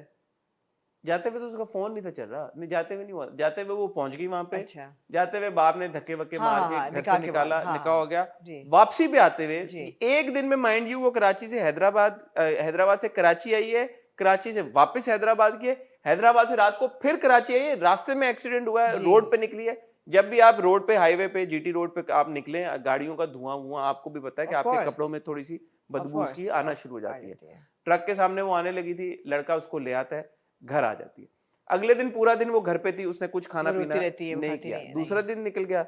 जाते हुए तो उसका फोन नहीं था चल रहा, नहीं जाते हुए नहीं हुआ, जाते हुए वो पहुंच गई वहां पे। अच्छा जाते हुए बाप ने धक्के वक्के हाँ मार हाँ के हाँ घर निकाह से के बाद निकाला, हाँ निकाह हो गया। जी वापसी पे आते हुए जी एक दिन में माइंड यू वो कराची से हैदराबाद से कराची आई है, कराची से वापस हैदराबाद की है, हैदराबाद से रात को फिर कराची आई है, रास्ते में एक्सीडेंट हुआ है, जी रोड पे निकली है। जब भी आप रोड पे हाईवे पे जीटी रोड पे आप निकले, गाड़ियों का धुआं हुआ आपको भी पता है कि ऑफ आपके कोर्स कपड़ों में थोड़ी सी ऑफ बदबू उसकी कोर्स आना शुरू हो आ जाती है। जाती है ट्रक के सामने वो आने लगी थी, लड़का उसको ले आता है, घर आ जाती है। अगले दिन पूरा दिन वो घर पे थी, उसने कुछ खाना वो रोती पीना रहती है वो नहीं खाती किया। नहीं है दूसरा नहीं दिन निकल गया,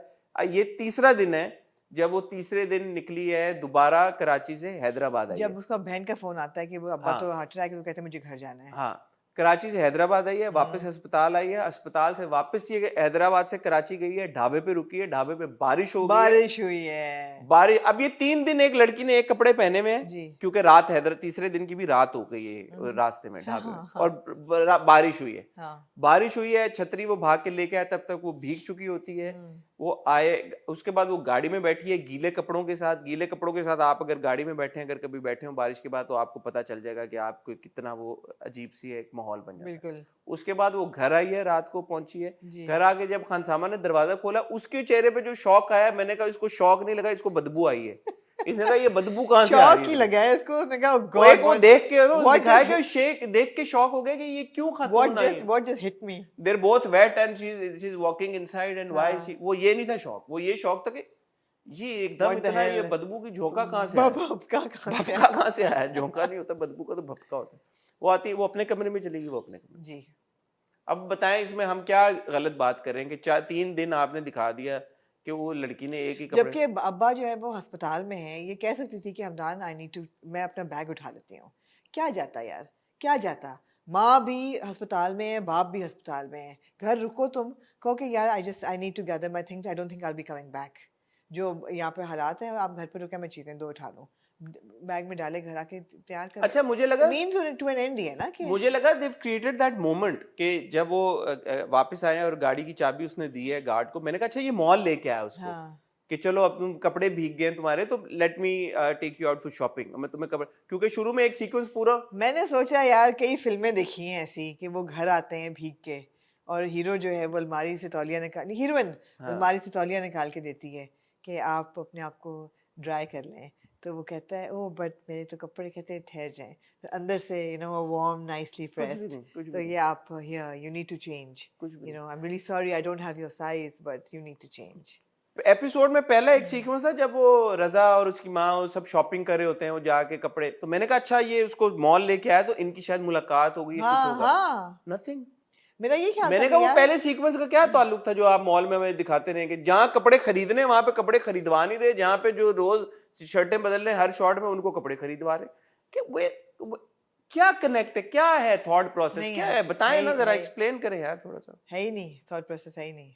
ये तीसरा दिन है जब वो तीसरे दिन निकली है, दोबारा कराची से हैदराबाद आई जब है। उसका बहन का फोन आता है कि वो अब्बा तो हाँ हार्ट अटैक है तो कहते हैं मुझे घर जाना है हाँ, कराची से हैदराबाद आई है, वापस हम्म अस्पताल आई है, अस्पताल से वापस ये हैदराबाद से कराची गई है, ढाबे पे रुकी है, ढाबे पे बारिश हो गई है। बारिश हुई है बारिश, अब ये 3 दिन एक लड़की ने एक कपड़े पहने हुए हैं, जी क्योंकि रात तीसरे दिन की भी रात हो गई है रास्ते में हाँ ढाबे में, हाँ और बारिश हुई है। हाँ बारिश हुई है, छतरी वो भाग के लेके आया, तब तक वो भीग चुकी होती है। वो आए, उसके बाद वो गाड़ी में बैठी है गीले कपड़ों के साथ। गीले कपड़ों के साथ आप अगर गाड़ी में बैठे हैं, अगर कभी बैठे हो बारिश के बाद, तो आपको पता चल जाएगा कि आपको कितना वो अजीब सी एक माहौल बन जाता है। बिल्कुल उसके बाद वो घर आई है, रात को पहुंची है। जी घर आके जब खानसामा ने दरवाजा खोला, उसके चेहरे पे जो शौक आया, मैंने कहा इसको शौक नहीं लगा, इसको बदबू आई है। इसने कहा ये बदबू कहां से आ रही शौक है ही तुम्हें? लगा है इसको उसने कहा वो एक गॉड वो देख के what दिखाया just कि शेक देख के शौक हो गया कि ये क्यों खातून आई है। what just hit me They're both wet and she's walking inside and why हाँ she, वो ये नहीं था शौक, वो ये शौक था कि ये एकदम what the इतना ये hell बदबू की झोंका कहाँ से आया, भपका कहाँ से भपका कहाँ से आया। झोंका नहीं होता, बदबू का तो भपका होता है। वो आती है, वो अपने कमरे में चलेगी, वो अपने कमरे में। जी अब बताएं इसमें हम क्या गलत बात करें कि 3 दिन आपने दिखा दिया कि वो लड़की ने एक ही कपड़े। जबकि अब्बा जो है वो अस्पताल में है, ये कह सकती थी कि हमदान आई नीड टू, मैं अपना बैग उठा लेती हूँ। क्या जाता यार, क्या जाता। माँ भी अस्पताल में है, बाप भी अस्पताल में है, घर रुको तुम, कहो कि यार I need to gather my things, I don't think I be coming back. जो यहाँ पे हालात हैं, आप घर पे रुके, मैं चीज़ें 2 उठा लूँ, बैग में डाले, घर आके तैयार कर। अच्छा मुझे लगा मीन्स टू एन एंड ही है ना कि मुझे लगा they've created that moment कि जब वो वापस आए और गाड़ी की चाबी उसने दी है गार्ड को, मैंने कहा अच्छा ये मॉल लेके आया उसको, हाँ कि चलो अब तुम कपड़े भीग गए तुम्हारे, तो let me take you out for shopping, मैं तुम्हें कपड़े, क्योंकि शुरू में एक सीक्वेंस पूरा। मैंने सोचा यार कई फिल्में देखी हैं ऐसी कि वो घर आते हैं भीग के और हीरो जो है वो अलमारी से तौलिया निकाल, हीरोइन हाँ अलमारी से तौलिया निकाल के देती है कि आप अपने आप को ड्राई कर लें, तो वो कहता है ओह बट मेरे तो कपड़े कहते हैं ठहर जाएं, फिर अंदर से वार्म नाइसली कुछ भी प्रेस्ड, नहीं, कुछ भी तो नहीं, ये आप here you need to change, कुछ भी नहीं। I am really sorry I don't have your size but you need to change. Episode में पहला एक सीक्वेंस था जब वो रजा और उसकी माँ वो सब शॉपिंग कर रहे होते हैं, वो जाके कपड़े, तो मैंने कहा अच्छा ये उसको मॉल लेके आया तो इनकी शायद मुलाकात हो गई, कुछ हाँ होगा। हाँ नथिंग। मेरा ये ख्याल मैंने था कहा कि वो यार पहले सीक्वेंस का क्या ताल्लुक था जो आप मॉल में हमें दिखाते रहे कि जहां कपड़े खरीदने वहां पे कपड़े खरीदवा नहीं रहे, जहां पे जो रोज शर्टें बदल रहे हर शॉट में उनको कपड़े खरीदवा रहे, कि वो क्या कनेक्ट है, क्या है थॉट प्रोसेस, नहीं क्या है है बताएं ना, जरा है एक्सप्लेन करें यार थोड़ा सा। है ही नहीं, थॉट प्रोसेस है ही नहीं।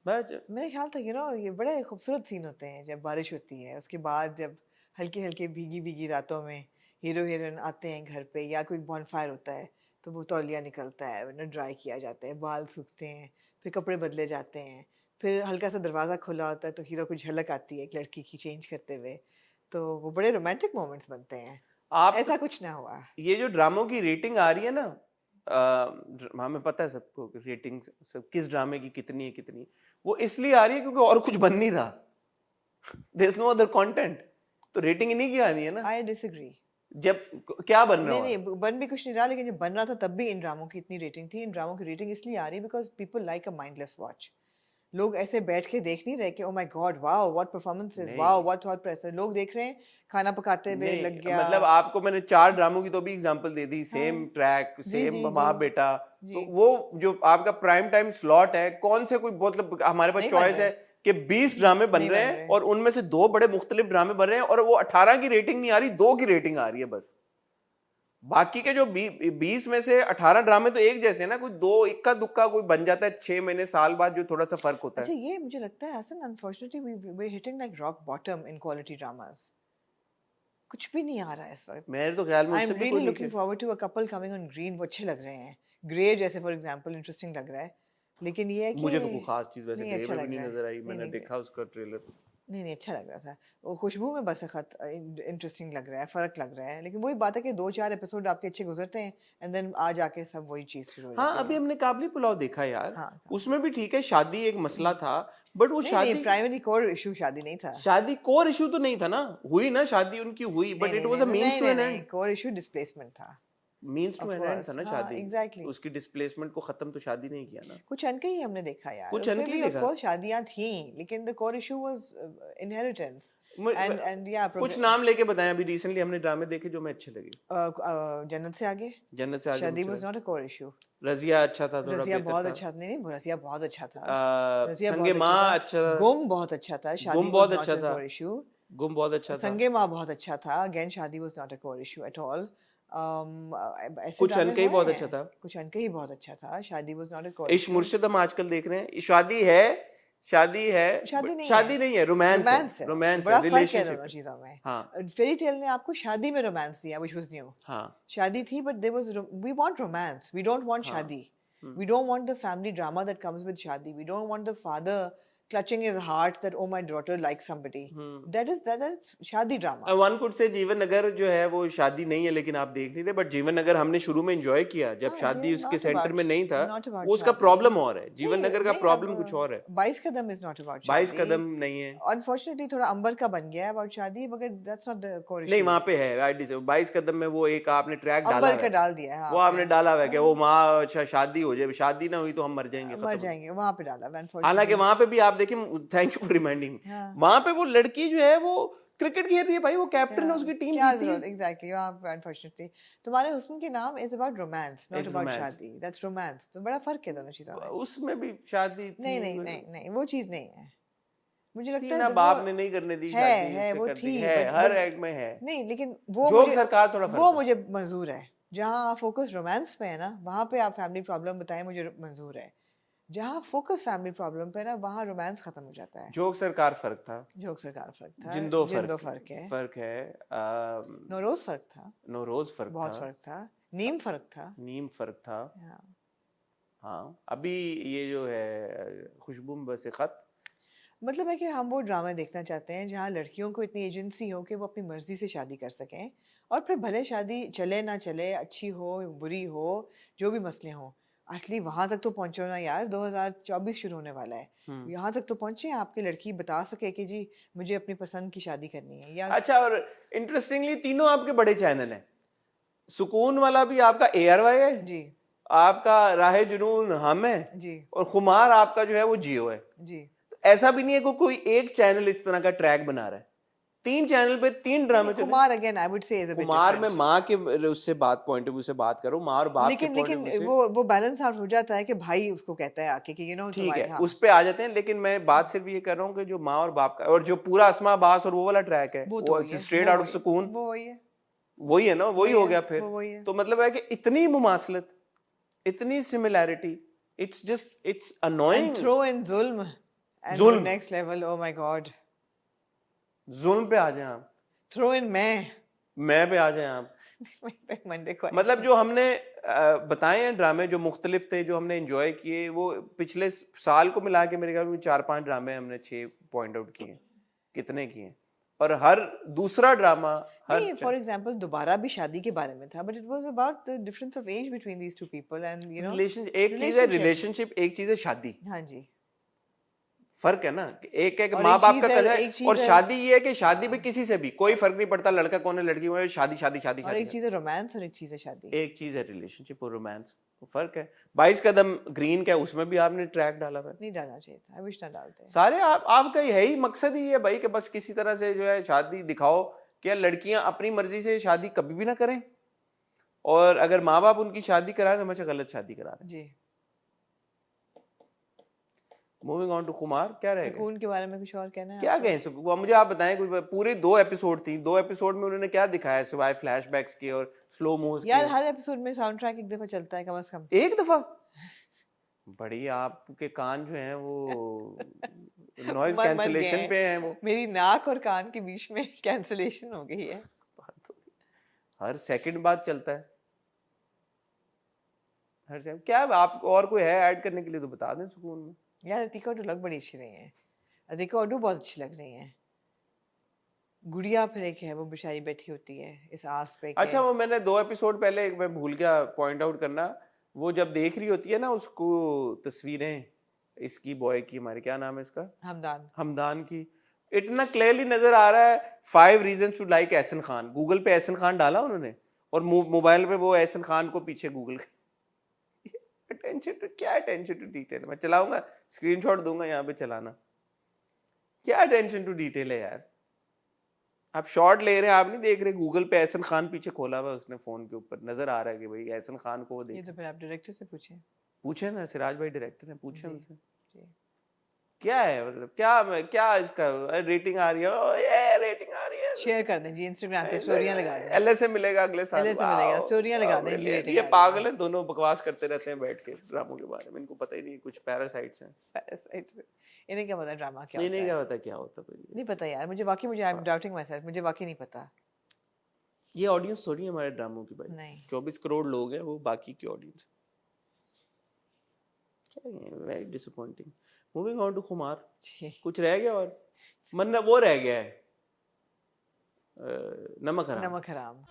मैं मेरे ख्याल था ये बड़े खूबसूरत सीन होते हैं जब बारिश होती है, उसके बाद जब हल्की हल्की भीगी भीगी रातों में हीरो हीरोइन आते हैं घर पे, या कोई बॉनफायर होता है तो वो तौलिया निकलता है ना, ड्राई किया जाता है, बाल सूखते हैं, फिर कपड़े बदले जाते हैं, फिर हल्का सा दरवाज़ा खुला होता है तो हीरो को झलक आती है एक लड़की की चेंज करते हुए, तो वो बड़े रोमांटिक मोमेंट्स बनते हैं। आप ऐसा कुछ ना हुआ। ये जो ड्रामों की रेटिंग आ रही है ना, हमें पता है सबको रेटिंग सब किस ड्रामे की कितनी है कितनी है। वो इसलिए आ रही है क्योंकि और कुछ बन नहीं रहा, there is no other content, तो रेटिंग इन्हीं की आनी है ना। I disagree. जब क्या बन रहा नहीं है नहीं बन भी कुछ नहीं रहा, लेकिन जब बन रहा था तब भी इन ड्रामों की इतनी रेटिंग थी। इन ड्रामों की रेटिंग इसलिए आ रही है because people like a mindless watch. लोग ऐसे बैठ के देख नहीं रहे कि oh my God wow what performances, wow नहीं व्हाट थॉट प्रोसेस। लोग देख रहे हैं खाना पकाते हुए लग नहीं, गया। मतलब आपको मैंने 4 ड्रामों की तो भी एग्जांपल दे दी, सेम हाँ ट्रैक जी सेम जी जी माँ बेटा, जी तो वो जो आपका प्राइम टाइम स्लॉट है, कौन से कोई मतलब हमारे पास नहीं बन चॉइस रहे, है कि 20 ड्रामे बन नहीं रहे बन हैं रहे। और उनमें से 2 बड़े मुख्तलिफ ड्रामे बन रहे हैं और वो 18 की रेटिंग नहीं आ रही, 2 की रेटिंग आ रही है बस। बाकी के जो 20 में से 18 ड्रामे तो एक जैसे हैं ना, कोई 2 इक्का दुक्का कोई बन जाता है 6 महीने साल बाद जो थोड़ा सा फर्क होता अच्छा है। ये मुझे लगता है Hasan, unfortunately we hitting like rock bottom in quality dramas. कुछ भी नहीं आ रहा है इस वक्त। मेरे तो ख्याल में आई उससे एम भी कोई रियली नीचे। Looking forward to a couple coming on Green, वो अच्छे लग रहे हैं। ग्रे जैसे फॉर एग्जांपल इंटरेस्टिंग लग रहा है, लेकिन ये है कि मुझे तो कोई खास चीज वैसे नहीं ग्रे अच्छा में भी लग नहीं रहा है। नजर आई, नहीं मैंने नहीं देखा उसका ट्रेलर। नहीं नहीं अच्छा लग रहा था वो खुशबू में बस खत इंटरेस्टिंग लग रहा है फर्क लग रहा है लेकिन वही बात है कि 2-4 एपिसोड आपके अच्छे गुजरते हैं एंड देन आज आके सब वही चीज शुरू हो हाँ जाती अभी है हमने काबली पुलाव देखा यार, हाँ उसमें भी ठीक है, शादी एक मसला था, बट वो नहीं नहीं शादी प्राइमरी कोर इशू शादी नहीं था शादी कोर इशू तो नहीं था ना, हुई ना शादी उनकी हुई, नहीं बट इट नहीं वाज नहीं अ मींस नहीं टू नहीं एन नहीं एंड, कोर इशू डिस्प्लेसमेंट था means to of an end था कोर्स ना हाँ शादी, एग्जैक्टली उसकी डिस्प्लेसमेंट को खत्म तो शादी नहीं किया ना, कुछ अनके ही हमने देखा यार कुछ उसमें अनके ही भी ऑफ देखा। कोर्स शादियां थी लेकिन the core issue was inheritance and या कुछ नाम लेके बताएं, अभी रिसेंटली हमने ड्रामे देखे जो मैं अच्छे लगे। जन्नत से आगे जन्नत से आगे शादी मुझे was not a core issue Razia अच्छा था, थोड़ा रजिया बेहतर बहुत था। अच्छा नहीं नहीं रजिया बहुत अच्छा था रजिया संगे बहुत माँ अच्छा था अच्छा, गुम बहुत अच्छा था शादी गुम वाज बहुत नॉट अच्छा अ था, कोर इशू गुम बहुत अच्छा था, संगे माँ बहुत अच्छा था अगेन शादी was not a core issue at all ऐसे कुछ ड्रामे अनके ही हुए बहुत हैं अच्छा था, कुछ अनके ही बहुत अच्छा था शादी वाज नॉट अ कोर इश्क इशू मुर्शिद हम आजकल देख रहे हैं, शादी है, शादी है, शादी नहीं शादी नहीं है, रोमांस है, रोमांस है रोमांस है, बड़ा फर्क है रिलेशनशिप दोनों है। चीजों में हाँ फेरी टेल ने आपको शादी में रोमांस दिया व्हिच वाज न्यू हाँ शादी थी but there was we want romance we don't want हाँ, शादी we don't want the family drama that comes with shadi we don't want the father clutching his heart that oh my daughter likes somebody that is shadi drama one could say जीवन नगर जो है वो शादी नहीं है, लेकिन आप देख नहीं रहे, बट जीवन नगर हमने शुरू में एंजॉय किया जब हाँ शादी ये उसके not सेंटर about में नहीं था, not about वो उसका शादी प्रॉब्लम और है, जीवन नहीं नगर का नहीं अब प्रॉब्लम कुछ और है। 22 कदम is not about 22 शादी कदम नहीं है, unfortunately थोड़ा अंबर का बन गया है about शादी मगर that's not the core नहीं issue वहां पे है आईडी से 22 कदम में वो एक आपने ट्रैक डाला अंबर हुआ का है, डाल दिया है हाँ वो आपने आपने डाला हुआ है कि वो माँ अच्छा शादी हो जाए, शादी ना हुई तो हम मर जाएंगे, मर खत्म। जाएंगे वहां पे डाला है हालांकि unfortunately वहां पे भी आप देखें, थैंक यू फॉर रिमाइंडिंग, हाँ वहां पे वो लड़की जो है वो क्रिकेट खेल रही है भाई, वो कैप्टन है, उसकी टीम क्या जीती है, जरूरत एग्जैक्टली वहाँ पे अनफॉर्चुनेटली तुम्हारे हुस्न के नाम इज अबाउट रोमांस नॉट एक अबाउट रोमांस, शादी दैट्स रोमांस तो बड़ा फर्क है दोनों चीजों में उसमें भी शादी नहीं थी, नहीं नहीं नहीं वो चीज नहीं है मुझे थी लगता है ना, जब बाप वो ने नहीं करने दी है शादी, है उससे वो कर थी दी है, हर एक में है, नहीं लेकिन वो जोक मुझे सरकार थोड़ा वो फर्क है। मुझे मंजूर है जहाँ आप फोकस रोमांस पे है ना वहाँ पे आप फैमिली प्रॉब्लम बताएं मुझे मंजूर है जहाँ फोकस फैमिली प्रॉब्लम पे ना वहाँ रोमांस खत्म हो जाता है जोक सरकार फर्क था, जोक सरकार फर्क था जिंदो जिंदो फर्क फर्क है फर्क है, नौरोज फर्क था नौरोज फर्क बहुत था, फर्क था नीम फर्क था नीम फर्क था, हाँ हाँ अभी ये जो है खुशबू में बस खत, मतलब है कि हम वो ड्रामा देखना चाहते हैं जहाँ लड़कियों को इतनी एजेंसी हो कि वो अपनी मर्जी से शादी कर सकें और फिर भले शादी चले ना चले अच्छी हो बुरी हो जो भी मसले हों असली वहां तक तो पहुंचो ना यार 2024 शुरू होने वाला है यहाँ तक तो पहुंचे आपकी लड़की बता सके कि जी मुझे अपनी पसंद की शादी करनी है या अच्छा। और इंटरेस्टिंगली तीनों आपके बड़े चैनल हैं, सुकून वाला भी आपका ARY है जी आपका, राह जुनून हम है, जी और खुमार आपका जो है वो जियो है। जी ऐसा भी नहीं है कि कोई एक चैनल इस तरह का ट्रैक बना रहा है, 3 चैनल पे 3 ड्रामे चल रहे हैं। Kumar again I would say is a bit Kumar में डिफरेंट माँ के उससे बात पॉइंट ऑफ व्यू से बात करो, माँ और बाप के लेकिन पॉइंट ऑफ लेकिन व्यू से वो बैलेंस आउट हो जाता है कि भाई उसको कहता है आके कि यू नो ठीक तुम्हारे है, हाँ उस पे आ जाते हैं, लेकिन मैं बात सिर्फ ये कर रहा हूँ कि जो माँ और बाप का और जो पूरा अस्मा अब्बास और वो वाला ट्रैक है वो तो वो वही है स्ट्रेट वो आउट ऑफ वही सुकून, वो वही है वही है ना, वही हो है गया फिर। वो वही है तो मतलब है कि इतनी मुमासलत, इतनी similarity, it's just it's and annoying. throw in zulm and जुल्म, next level oh my god जुल्म पे आ जाए आप, throw in मैं पे आ जाए आप, मंडे को मतलब जो हमने बताए हैं ड्रामे जो मुख्तलिफ थे जो हमने एंजॉय किए, वो पिछले साल को मिला के मेरे ख्याल में 4-5 ड्रामे हमने 6 पॉइंट आउट किए, कितने किए, और हर दूसरा ड्रामा नहीं फॉर एग्जांपल दोबारा भी शादी के बारे में था but it was about the difference of age between these two people and you know relation, एक चीज है रिलेशनशिप, एक चीज है शादी, हाँ जी फर्क है ना, एक है कि और माँ एक बाप चीज का है कदर एक है, चीज और है शादी ये है कि शादी में किसी से भी कोई फर्क नहीं पड़ता, लड़का कौन है लड़की कौन है, शादी शादी शादी और शादी। एक चीज है रोमांस और एक चीज है शादी, एक चीज है रिलेशनशिप और रोमांस, वो फर्क है। 22 कदम ग्रीन का, उसमें भी आपने ट्रैक डाला है, नहीं डालना चाहिए था, आई विश ना डालते। सारे आपका है ही मकसद ही है भाई कि बस किसी तरह से जो है शादी दिखाओ कि लड़कियां अपनी मर्जी से शादी कभी भी ना करें, और अगर माँ बाप उनकी शादी कराए तो हमेशा गलत शादी करा रहे। जी मूविंग ऑन टू कुमार, क्या रहेगा सुकून के बारे में कुछ और कहना है क्या आपको? कहें सुकून, मुझे आप बताएं कुछ, पूरी 2 एपिसोड थी, 2 एपिसोड में उन्होंने क्या दिखाया सिवाय फ्लैशबैक्स के और स्लो मोज यार के? हर एपिसोड में साउंड ट्रैक एक दफा चलता है कम से कम, एक दफा? बड़ी आपके कान जो हैं वो नॉइज मर गए कैंसलेशन हैं। पे हैं वो, मेरी नाक और कान के बीच में कैंसलेशन हो गई है। हर सेकंड बाद चलता है, हर सेकंड। क्या आप और कोई है ऐड करने के लिए तो बता दें सुकून में। यार अतीका तो लग बड़ी अच्छी नहीं है, देखो और बहुत अच्छी लग रही हैं। गुड़िया फिर एक है वो बेचारी बैठी होती है इस आस पे अच्छा वो मैंने 2 एपिसोड पहले मैं भूल गया पॉइंट आउट करना, वो जब देख रही होती है ना उसको तस्वीरें इसकी बॉय की, हमारे क्या नाम है इसका, हमदान की, इतना क्लियरली नजर आ रहा है 5 reasons to like Ahsan Khan. Google पे एहसन खान डाला उन्होंने और मोबाइल पे वो एहसन खान को पीछे गूगल अटेंशन टू डिटेल। मैं चलाऊंगा, स्क्रीनशॉट दूंगा यहाँ पे चलाना। क्या अटेंशन टू डिटेल है यार, आप शॉट ले रहे हैं, आप नहीं देख रहे गूगल पे एहसन खान पीछे खोला हुआ है उसने फोन के ऊपर, नजर आ रहा है कि भाई एहसन खान को वो देख। ये तो फिर आप डायरेक्टर से पूछे ना, सिराज भाई डायरेक्टर है, पूछे उनसे क्या है, मतलब क्या इसका रेटिंग आ रही है, ओ ये रेटिंग आ रही है, शेयर कर दें जी इंस्टाग्राम पे, स्टोरियां लगा दें, एलएसए मिलेगा अगले साल, एलएसए मिलेगा, स्टोरियां लगा दें जी रेटिंग। ये पागल है दोनों, बकवास करते रहते हैं बैठ के ड्रामों के बारे में, इनको पता ही नहीं कुछ, पैरासाइट्स हैं। इन्हें क्या पता ड्रामा क्या होता है, इन्हें क्या पता क्या होता है, नहीं पता यार मुझे, वाकई मुझे I am doubting my self, मुझे वाकई नहीं पता। ये ऑडियंस थोड़ी है हमारे ड्रामों की भाई, नहीं 24 करोड़ लोग हैं, वो बाकी की audience. Very disappointing. Moving on to Khumar, कुछ रह गया और मन वो रह गया है नमक हराम। नमक हराम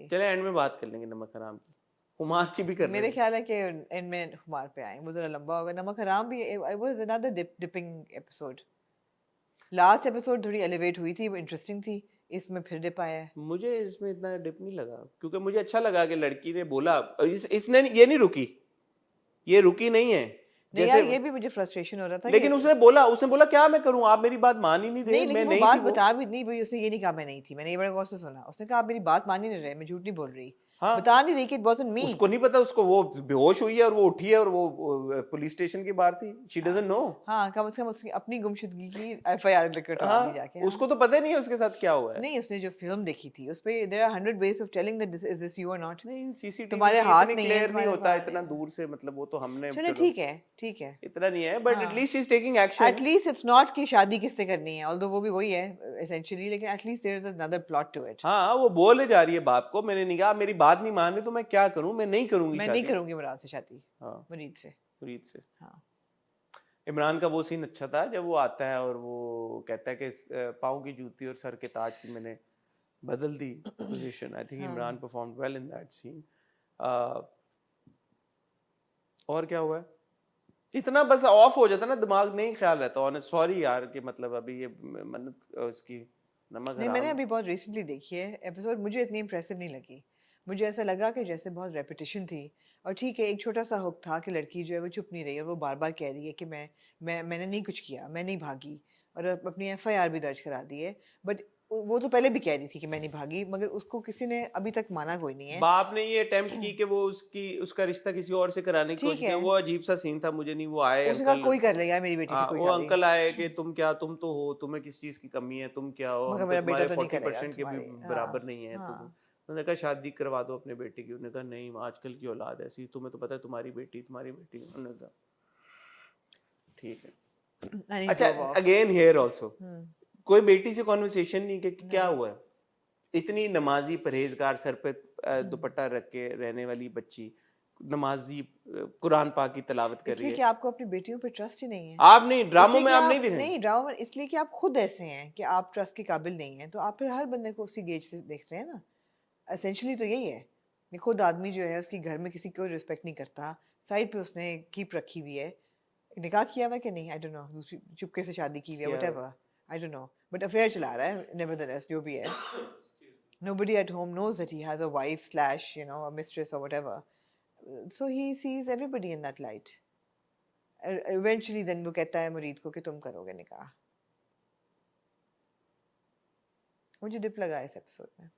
चले एंड में बात कर लेंगे नमक हराम की, खुमार की भी कर मेरे ख्याल है कि एंड में खुमार पे आए, वो जरा लंबा होगा। नमक हराम भी it was another dipping episode। Last episode थोड़ी एलिवेट हुई थी, वो इंटरेस्टिंग थी, इसमें फिर डिप आया है। मुझे इसमें इतना डिप नहीं लगा, क्योंकि मुझे अच्छा लगा कि लड़की ने बोला, इसने ये नहीं रुकी, ये रुकी नहीं है। जैसे यार ये भी मुझे फ्रस्ट्रेशन हो रहा था, लेकिन उसने बोला क्या मैं करूं, आप मेरी बात मान ही नहीं रहे। मैं नहीं बात बता भी नहीं, भाई उसने ये नहीं कहा मैं नहीं थी, मैंने ये बड़े गौर से सुना, उसने कहा आप मेरी बात मान ही नहीं रहे, मैं झूठ नहीं बोल रही। हाँ, बता नहीं रही कि इट वाज़न्ट मी। उसको नहीं पता, उसको वो बेहोश हुई है और वो उठी है और वो पुलिस स्टेशन के बाहर थी, शी डजंट नो। हाँ कम से कम उसकी अपनी गुमशुदगी की एफआईआर लिखवा दी जाके। उसको तो पता नहीं है उसके साथ क्या हुआ है। नहीं उसने जो फिल्म देखी थी उस पे there are 100 ways of telling that is this you or not। नहीं सीसीटीवी तुम्हारे हाथ नहीं है, नहीं होता इतना दूर से, मतलब वो तो हमने, चलो ठीक है इतना नहीं है, but at least she is taking action. At least it's not कि शादी किससे करनी है, ऑल्दो वो भी वही है एसेंशियली, लेकिन at least there is another plot to it. हाँ वो बोले जा रही है बाप को, मैंने नहीं कहा मेरी बात नहीं मान रही तो मैं क्या करूं, मैं नहीं करूंगी, मैं नहीं करूंगी मुराद से शादी। हाँ मुरीद से हाँ। इमरान का वो सीन अच्छा था जब वो आता है और वो कहता है कि पाँव की जूती और सर के ताज की मैंने बदल दी position. I think Imran performed well in that scene. और क्या हुआ है, इतना बस ऑफ हो जाता ना दिमाग, नहीं ख्याल रहता ऑनेस्ट, सॉरी यार कि मतलब अभी ये मन्नत उसकी नमक नहीं मैंने अभी बहुत रिसेंटली देखी है एपिसोड, मुझे इतनी इंप्रेसिव नहीं लगी, मुझे ऐसा लगा कि जैसे बहुत रेपिटेशन थी। और ठीक है एक छोटा सा हुक था कि लड़की जो है वो चुप नहीं रही और वो बार बार कह रही है कि मैंने नहीं कुछ किया, मैं नहीं भागी, और अपनी एफआईआर भी दर्ज करा दी है। बट वो तो पहले भी कह रही थी कि मैं नहीं भागी, मगर उसको किसी ने अभी तक माना कोई नहीं है। बाप ने ये अटेम्प्ट की कि वो उसका रिश्ता किसी और से कराने की कोशिश की, वो अजीब सा सीन था, मुझे नहीं, वो आए उसने कहा कोई कर लेगा मेरी बेटी से कोई वो अंकल आए कि तुम क्या, तुम तो हो, तुम्हें किस चीज की कमी है, तुम क्या हो, मगर मेरा बेटा तो नहीं करेगा 40% के भी बराबर नहीं है। उन्होंने कहा शादी करवा दो अपने बेटे की, उन्होंने कहा नहीं आजकल की औलाद ऐसी, तुम्हें तो पता है तुम्हारी बेटी। उन्होंने कहा ठीक है। अच्छा अगेन हियर आल्सो कोई बेटी से कॉन्वर्सेशन नहीं कि क्या हुआ है, इतनी नमाजी परहेजगार सर पे दुपट्टा रख के रहने वाली बच्ची, नमाजी कुरान पाक की तिलावत कर रही है। इसलिए कि आपको अपनी बेटियों पे ट्रस्ट ही नहीं है। आप नहीं, ड्रामों में आप नहीं दिखे। नहीं ड्रामा में इसलिए कि आप खुद ऐसे हैं कि आप ट्रस्ट के काबिल नहीं हैं, तो आप फिर हर बंदे को उसी गेज से देख रहे हैं ना। एसेंशियली तो यही है, ये खुद आदमी जो है उसकी घर में किसी को रिस्पेक्ट नहीं करता, साइड पे उसने कीप रखी हुई है, निकाह किया हुआ कि नहीं आई डोंट नो, दूसरी चुपके से शादी की हुई है whatever I don't no, but affair चला रहा है नेवरदलेस जो भी है। Nobody at home knows that he has a wife slash a mistress or whatever, so he sees everybody in that light. Eventually then वो कहता है मुरीद को कि तुम करोगे निकाह। मुझे डिप लगा इस एपिसोड में,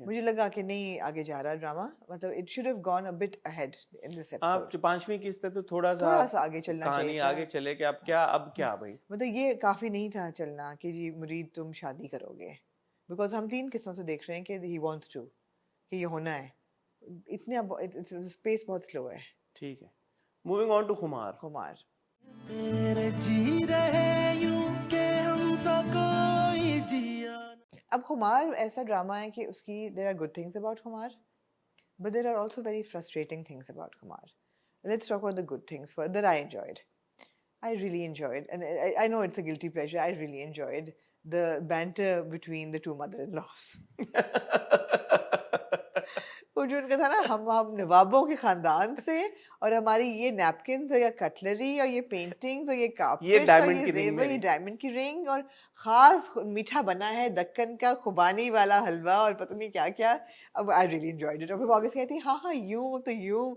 मुझे लगा कि नहीं आगे जा रहा ड्रामा, मतलब it should have gone a bit ahead in this episode. आप जो 5वीं किस्त है तो थोड़ा सा आगे चलना चाहिए, कहानी आगे चले कि अब क्या भाई, मतलब ये काफी नहीं था चलना कि जी मुरीद तुम शादी करोगे, बिकॉज हम 3 किस्तों से देख रहे हैं कि ही वांट्स टू, कि ये होना है, इतने स्पेस बहुत स्लो है। ठीक है, मूविंग ऑन टू खुमार। तेरे जी रहे यूं के हम सा कोई जिया। अब खुमार ऐसा ड्रामा है कि उसकी there are good things about Khumar, but there are also very frustrating things about Khumar. let's talk about the good things that I enjoyed. I really enjoyed, and I know it's a guilty pleasure. I really enjoyed the banter between the two mother-in-laws. वो जो उनका था ना, हम नवाबों के खानदान से, और हमारी ये नैपकिन्स और ये कटलरी और ये पेंटिंग्स और ये कार्पेट और ये जेवर, ये डायमंड की रिंग, और खास मीठा बना है दक्कन का खुबानी वाला हलवा और पता नहीं क्या क्या. अब आई रियली एंजॉयड इट. और फिर वापस कहती हाँ हाँ यूं तो यूं,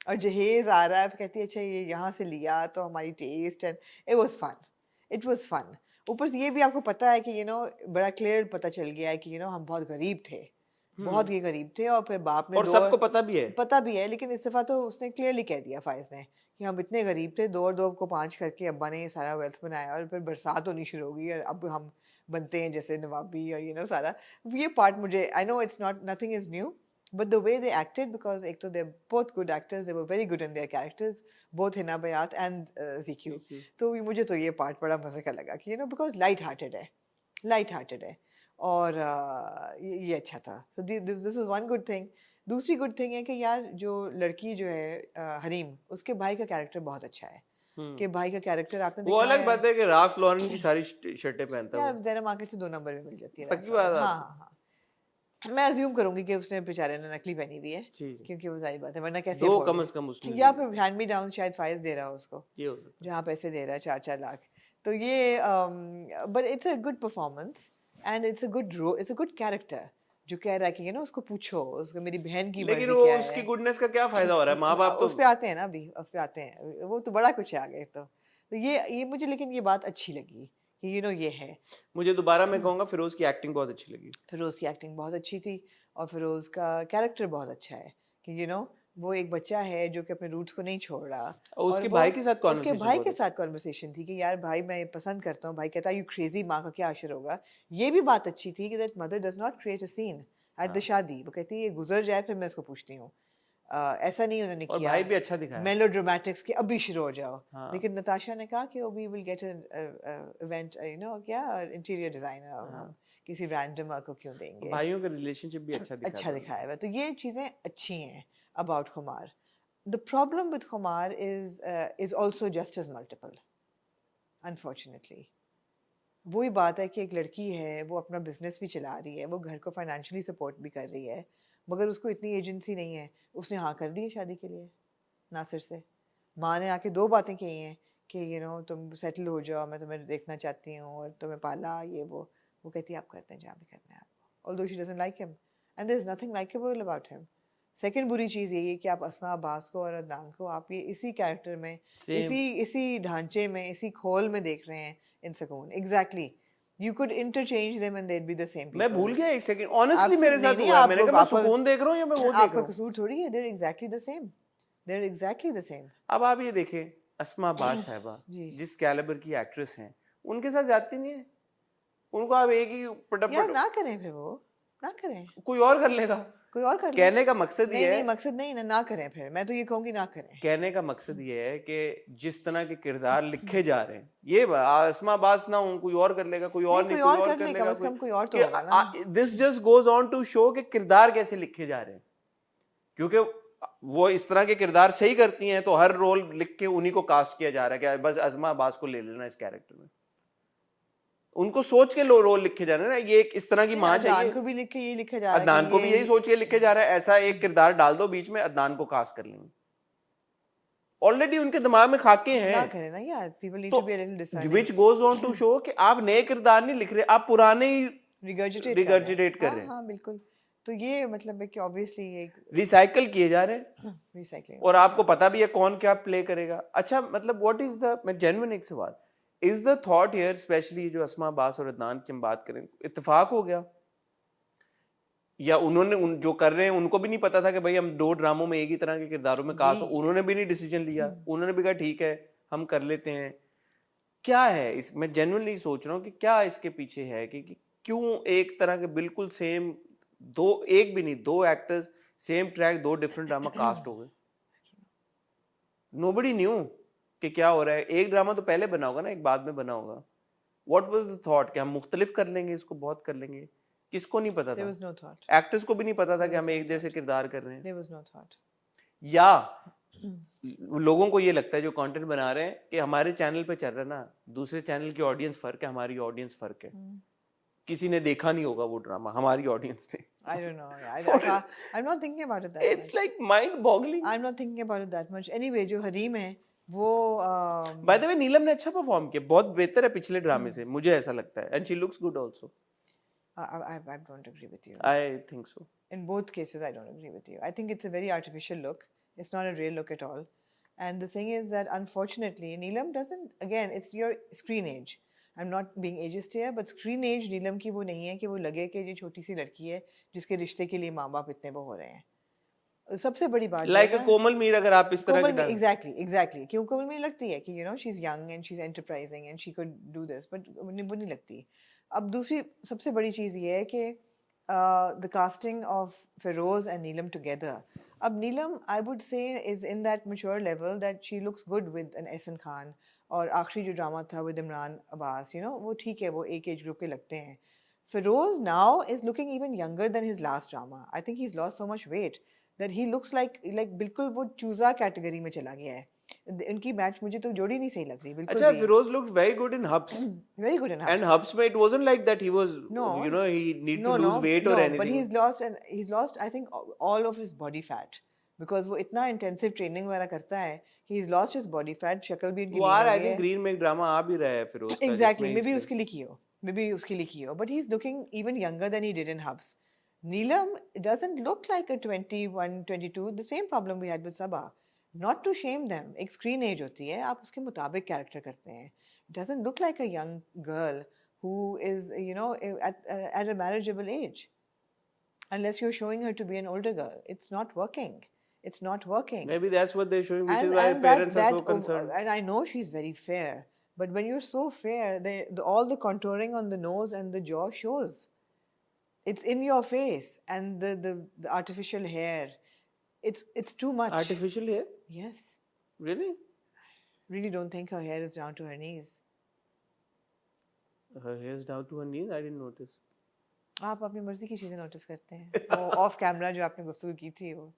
और जहेज आ रहा है, फिर कहती है अच्छा ये यहाँ से लिया तो हमारी taste, and it was fun. It was fun. ऊपर से ये भी आपको पता है कि बड़ा क्लियर पता चल गया है कि हम बहुत गरीब थे, बहुत ही गरीब थे, और फिर बाप ने, और सबको पता भी है, लेकिन इस दफा तो उसने क्लियरली कह दिया फाइज ने कि हम इतने गरीब थे, 2 और 2 को 5 करके अब्बा ने ये सारा वेल्थ बनाया, और फिर बरसात होनी शुरू हो गई और अब हम बनते हैं जैसे नवाबी, और सारा ये पार्ट मुझे, I know it's not, nothing is new, but the way they acted, because ek to they're both good actors, they were very good in their characters, both Hina Bayat and ZQ. तो मुझे तो ये part बड़ा मजे का लगा कि because light hearted है, और ये अच्छा था. So this is one good thing. दूसरी गुड थिंग है कि यार जो लड़की जो है हरीम, उसके भाई का कैरेक्टर बहुत अच्छा है. कि भाई का कैरेक्टर आपने वो अलग बात है कि राल्फ लॉरेन की सारी शर्टें पहनता है, यार ज़ेना मार्केट से 2 नंबर में मिल जाती है. पक्की बात है. हाँ. मैं अज्यूम करूंगी कि उसने बेचारे ने नकली पहनी हुई है, क्योंकि वो जाहिर बात है, वरना कैसे, 2 कम से कम उसने, या फिर हैंड मी डाउन शायद फाइज दे रहा हो उसको, ये हो सकता है जहाँ पैसे दे रहा है 4-4 लाख. तो ये but it's a good performance, and it's a good role, it's a good character, जो कह रहा है कि उसको पूछो, उसको मेरी बहन की, लेकिन वो उसकी गुडनेस का क्या फायदा हो रहा है, माँ बाप तो उस पे आते हैं ना, अभी उस पे आते हैं, वो तो बड़ा कुछ है आगे. तो ये मुझे, लेकिन ये बात अच्छी लगी कि ये है. मुझे दोबारा मैं कहूँगा फिरोज की एक्टिंग बहुत अच्छी लगी. फिरोज की एक्टिंग बहुत अच्छी थी, और फिरोज का कैरेक्टर बहुत अच्छा है कि वो एक बच्चा है जो कि अपने रूट्स को नहीं छोड़ रहा, और उसके भाई के साथ कॉन्वर्सेशन थी कि यार भाई मैं पसंद करता हूँ. भाई कहता है यू क्रेजी, माँ का क्या असर होगा. ये भी बात अच्छी थी कि that mother does not create a scene at the शादी. वो कहती है ये गुजर जाए फिर मैं इसको पूछती हूँ. ऐसा नहीं उन्होंने किया. भाई भी अच्छा दिखाया, मेलोड्रामेटिक्स के अभी शुरू हो जाओ. लेकिन नताशा ने कहा कि वी विल गेट इवेंट, क्या इंटीरियर डिजाइनर, किसी रैंडम को क्यों देंगे. भाइयों का रिलेशनशिप भी अच्छा दिखाया है. तो ये चीजें अच्छी हैं about Khumar. The problem with Khumar is also just as multiple, unfortunately. वही बात है कि एक लड़की है, वो अपना बिजनेस भी चला रही है, वो घर को फाइनेंशियली सपोर्ट भी कर रही है, मगर उसको इतनी एजेंसी नहीं है. उसने हाँ कर दी है शादी के लिए नासिर से. माँ ने आके 2 बातें कही हैं कि तुम सेटल हो जाओ, मैं तुम्हें देखना चाहती हूँ और तुम्हें पाला, ये वो कहती है आप करते हैं जहाँ भी करना है आपको. although she doesn't like him and there is nothing likable about him. Second बुरी चीज़ यही है कि आप अस्मा अब्बास को और अदनान को आप ये इसी कैरेक्टर में, इसी ढांचे में, इसी खोल में देख रहे हैं इन सकून. Exactly. You could interchange them and they'd be the same people. मैं भूल गया एक सेकंड, ऑनेस्टली मेरे साथ हुआ है. मैंने कहा मैं सुकून देख रहा हूँ या मैं वो देख रहा हूँ. आपका कसूर थोड़ी है. They're exactly the same. They're exactly the same. अब आप ये देखें, अस्मा अब्बास साहिबा जिस कैलिबर की एक्ट्रेस हैं, उनके साथ जाती नहीं है. उनको आप एक ही पटपट, यार ना करें, फिर वो ना करें, कोई और कर लेगा. कोई और कर कहने का मकसद ये है, नहीं मकसद नहीं ना करें. फिर मैं तो ये कहूंगी ना करें. कहने का मकसद ये है कि जिस तरह के किरदार लिखे जा रहे हैं, ये अस्मा अब्बास ना हो, कोई और कर लेगा, कोई और नहीं, कोई और कर लेगा, कम से कम कोई और तो होगा ना. This just goes on to show कि किरदार कैसे लिखे जा रहे हैं, क्योंकि वो इस तरह के किरदार सही करती हैं तो हर रोल लिख के उन्हीं को कास्ट किया जा रहा है कि बस अस्मा अब्बास को ले लेना इस कैरेक्टर में. उनको सोच के रोल लिखे जा रहे हैं ना. ये इस तरह की माँ चाहिए. अदनान को भी लिखे यही लिखा जा रहा है, अदनान को भी यही सोच के लिखे जा रहा है. ऐसा एक किरदार डाल दो बीच में, अदनान को कास्ट कर लेंगे. ऑलरेडी उनके दिमाग में खाके हैं. ना करें ना यार. People need to be a little deciding, which goes on to show कि आप नए किरदार नहीं लिख रहे, आप पुराने ही रिगर्जिटेट कर रहे हैं. हाँ बिल्कुल. तो ये मतलब है कि ऑब्वियसली ये रिसाइकल किए जा रहे हैं, रिसाइकलिंग. और आपको पता भी है कौन क्या प्ले करेगा. अच्छा मतलब व्हाट इज द, मैं जेन्युइन एक सवाल, is the thought here, specially जो अस्मा अब्बास और अदनान की हम बात करें, इत्तेफाक हो गया या उन्होंने जो कर रहे हैं उनको भी नहीं पता था कि भाई हम 2 ड्रामों में एक ही तरह के किरदारों में कास्ट, उन्होंने भी नहीं डिसीजन लिया, उन्होंने भी कहा ठीक है हम कर लेते हैं. क्या है इस, मैं जेन्युइनली सोच रहा हूँ कि क्या इसके पीछे है कि क्यों एक तरह के बिल्कुल सेम एक भी नहीं 2 actors same track 2 different drama cast हो गए. नोबडी न्यू कि क्या हो रहा है. एक ड्रामा तो पहले बना होगा ना, एक बाद में बना होगा. व्हाट वाज द थॉट कि हम मुख्तलिफ कर लेंगे, इसको बहुत कर लेंगे. किसको नहीं पता था? There was no thought. Actors को भी नहीं पता था कि हम एक जैसे किरदार कर रहे हैं. There was no thought. या लोगों को ये लगता है जो कंटेंट बना रहे हैं कि हमारे चैनल पे चल रहा है ना, दूसरे चैनल की ऑडियंस फर्क है, हमारी ऑडियंस फर्क है। किसी ने देखा नहीं होगा वो ड्रामा, हमारी ऑडियंस ने। I don't know. I'm not thinking about it that It's much. like mind boggling. I'm not thinking about it that much. Anyway, जो हरीम है वो By the way, नीलम ने अच्छा परफॉर्म किया, बहुत बेहतर है पिछले ड्रामे से, मुझे ऐसा लगता है, and she looks good also. I don't agree with you. I think so. In both cases, I don't agree with you. I think it's a very artificial look. It's not a real look at all. And the thing is that unfortunately, Neelam doesn't. Again, it's your screen age. I'm not being ageist here, but screen age Neelam की वो नहीं है कि वो लगे कि ये छोटी सी लड़की है जिसके रिश्ते के लिए माँ बाप इतने वो हो रहे हैं. सबसे बड़ी बात like कोमल मीर, अगर आप इस तरह की exactly क्यों कोमल मीर लगती है कि she's young and she's enterprising and she could do this, but वो नहीं लगती. अब दूसरी सबसे बड़ी चीज़ ये है कि the casting of Feroz and Neelam together. अब Neelam, I would say, is in that mature level that she looks good with an Ehsan Khan. और आखिरी जो ड्रामा था with Imran Abbas, वो ठीक है, वो एक एज ग्रुप के लगते हैं. Feroz now is looking even younger than his last drama. I think he's lost so much weight that he looks like बिल्कुल वो चूजा कैटेगरी में चला गया है. इनकी मैच मुझे तो जोड़ी नहीं सही लग रही बिल्कुल. अच्छा, Feroz looked very good in Hubs. Very good in Hubs. And Hubs में it wasn't like that he was, he need to lose weight or anything. But he's lost I think all of his body fat. Because वो इतना intensive training वगैरह करता है, he's lost his body fat, शक्ल भी इनकी नहीं है. I think Green में एक ड्रामा आ भी रहा है Feroz का. Exactly, maybe उसके लिए की हो. But he's looking even younger than he did in Hubs. Neelam doesn't look like a 21, 22. The same problem we had with Sabah. Not to shame them. एक screen age होती है, आप उसके मुताबिक character करते हैं. It doesn't look like a young girl who is, at a marriageable age. Unless you're showing her to be an older girl. It's not working. It's not working. Maybe that's what they're showing, which is why parents are so concerned. And I know she's very fair. But when you're so fair, all the contouring on the nose and the jaw shows. It's in your face. And the artificial hair. It's too much. Artificial hair? Yes. Really? Really don't think her hair is down to her knees. Her hair is down to her knees? I didn't notice. आप अपनी मर्जी की चीजें notice करते हैं. वो of camera जो आपने गुफ्तगू की थी वो.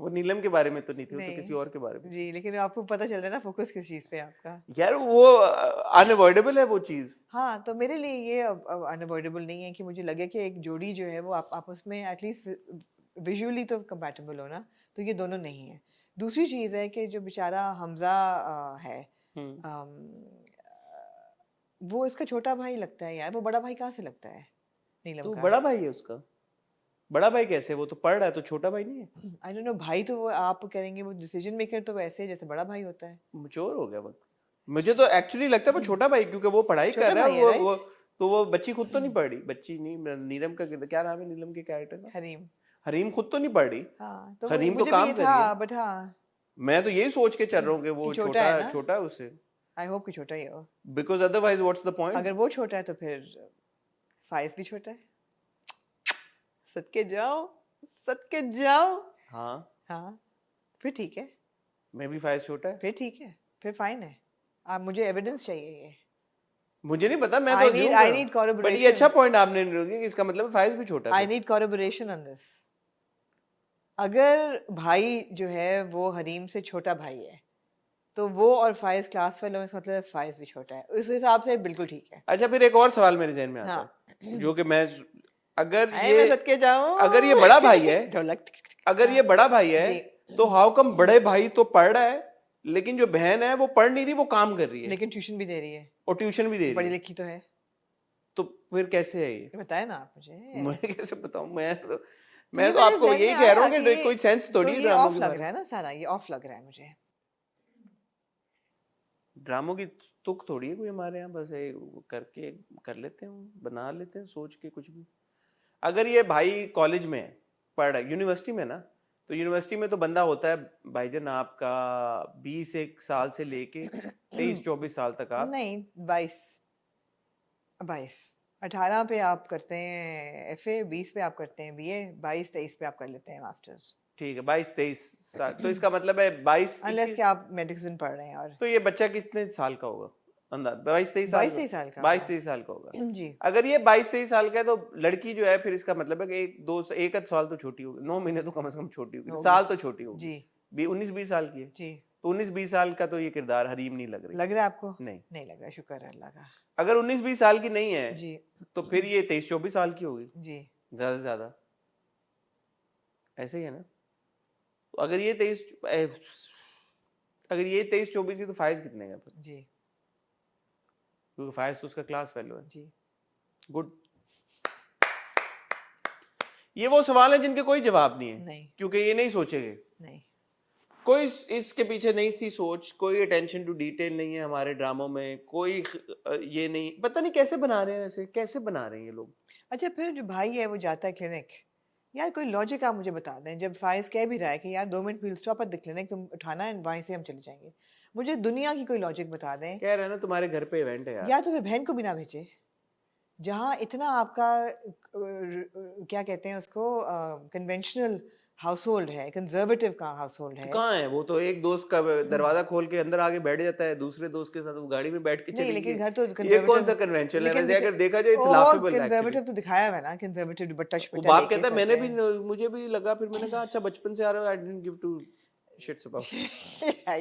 वो नीलम के बारे में तो नहीं थी, वो तो किसी और के बारे में. जी, लेकिन आपको पता चल रहा है ना फोकस किस चीज पे आपका. यार वो अनअवॉइडेबल है वो चीज. हाँ, तो मेरे लिए ये अनअवॉइडेबल नहीं है कि मुझे लगे कि एक जोड़ी जो है वो आपस में एटलीस्ट विजुअली तो कंपैटिबल हो ना, तो ये दोनों नहीं है. दूसरी चीज है कि जो बेचारा हमजा है, वो इसका छोटा भाई लगता है यार. वो बड़ा भाई कहाँ से लगता है नीलम का? तो बड़ा भाई है उसका. बड़ा भाई कैसे? वो तो पढ़ रहा है, तो छोटा भाई नहीं है. I don't no. भाई तो वो आप करेंगे वो डिसीजन मेकर तो वैसे जैसे बड़ा भाई होता है. मैच्योर हो गया वक्त. मुझे तो एक्चुअली लगता है वो छोटा भाई, क्योंकि वो पढ़ाई कर रहा है. वो तो वो बच्ची खुद तो नहीं पढ़ रही. बच्ची नहीं, नीलम का क्या नाम है नीलम के कैरेक्टर का? हरीम खुद तो नहीं पढ़ रही. तो हरीम तो काम कर रही है. बट हाँ, मैं तो यही सोच के चल रहा हूँ कि वो छोटा है उससे. आई होप कि छोटा ही हो. Because otherwise what's the point? अगर वो छोटा है तो फिर फाइज भी छोटा है. सदके जाओ. हाँ, फिर ठीक है. मैं भी फाइज छोटा है. फिर ठीक है, फिर फाइन है. आप मुझे एविडेंस चाहिए ये. मुझे नहीं पता, मैं तो I need corroboration. बट ये अच्छा पॉइंट आपने रखा कि इसका मतलब फाइज भी छोटा है. I need corroboration on this. अगर भाई जो है वो हरीम से छोटा भाई है, तो वो और फाइज क्लास फेलो में, इसका मतलब फाइज भी छोटा है. उस हिसाब से बिल्कुल ठीक है. अच्छा, फिर एक और सवाल मेरे ज़हन में आता है, जो कि मैं अगर ये बड़ा भाई है, अगर ये बड़ा भाई है, तो हाउ कम बड़े भाई तो पढ़ रहा है, लेकिन जो बहन है वो पढ़ नहीं रही, वो काम कर रही है, लेकिन ट्यूशन भी दे रही है. और ट्यूशन भी दे रही है, पढ़ी लिखी तो है. तो फिर कैसे है ये? बताए ना आप मुझे. मैं कैसे बताऊं? मैं तो आपको यही कह रहा हूँ कि कोई सेंस थोड़ी है. ऑफ लग रहा है ना सारा, ये ऑफ लग रहा है मुझे. ड्रामों की तुक थोड़ी है कोई हमारे यहाँ, बस करके कर लेते हैं, बना लेते हैं सोच के कुछ भी. अगर ये भाई कॉलेज में पढ़ रहा है, यूनिवर्सिटी में ना, तो यूनिवर्सिटी में तो बंदा होता है भाईजान आपका 21 साल से लेके 23-24 साल तक. आप नहीं, 22 18 पे आप करते हैं एफए, 20 पे आप करते हैं बीए, 22-23 पे आप कर लेते हैं मास्टर्स. ठीक है, 22-23 साल. तो इसका मतलब है 22, अनलेस कि आप मेडिसिन पढ़ रहे हैं. और तो ये बच्चा कितने साल का होगा? अंदाज 22-23 साल 22-23 साल का 22-23 साल का होगा जी। अगर ये 22-23 साल का है तो लड़की जो है फिर इसका मतलब है कि एक आध साल तो छोटी होगी 9 महीने तो कम से कम छोटी होगी साल तो छोटी होगी जी 19-20 साल की है जी तो 19-20 साल का तो ये किरदार हरीम नहीं लग रही लग रहा है आपको नहीं लग रहा शुक्र है अल्लाह का अगर 19-20 साल की नहीं है जी तो फिर ये 23-24 साल की होगी जी ज्यादा से ज्यादा ऐसे ही है ना तो अगर ये 23-24 की तो फायज कितने का फिर जी क्योंकि फायज तो उसका क्लास फेलो है जी गुड ये वो सवाल है जिनके कोई जवाब नहीं है नहीं क्योंकि ये नहीं सोचेंगे नहीं कोई इसके पीछे नहीं थी सोच कोई अटेंशन टू डिटेल नहीं है हमारे ड्रामों में कोई ये नहीं पता नहीं कैसे बना रहे हैं वैसे कैसे बना रहे हैं ये लोग अच्छा फिर जो भाई है वो जाता है क्लिनिक यार कोई लॉजिक आप मुझे बता दें जब फाइज कह भी रहा है कि यार 2 minute wheel stop at the clinic तुम उठाना है वहीं से हम चले जाएंगे मुझे दुनिया की कोई लॉजिक बता दें कह रहे हैं ना तुम्हारे घर पे इवेंट है यार या तो फिर बहन को भी ना भेजे जहाँ इतना आपका क्या कहते हैं उसको कन्वेंशनल हाउस होल्ड है कंजर्वेटिव का हाउस होल्ड है कहाँ है वो तो एक दोस्त का दरवाजा खोल के अंदर आगे बैठ जाता है दूसरे दोस्त के साथ वो गाड़ी में बैठ के नहीं चली लेकिन गई घर तो ये कौन सा कन्वेंशन है वैसे अगर देखा जाए इट्स लाफेबल कंजर्वेटिव तो दिखाया हुआ है ना कंजर्वेटिव दुपट्टा वो शुपट्टा बाप लेके कहता है सर मैंने पे भी मुझे भी लगा फिर मैंने कहा अच्छा बचपन से आ रहा हूँ I didn't give two shits about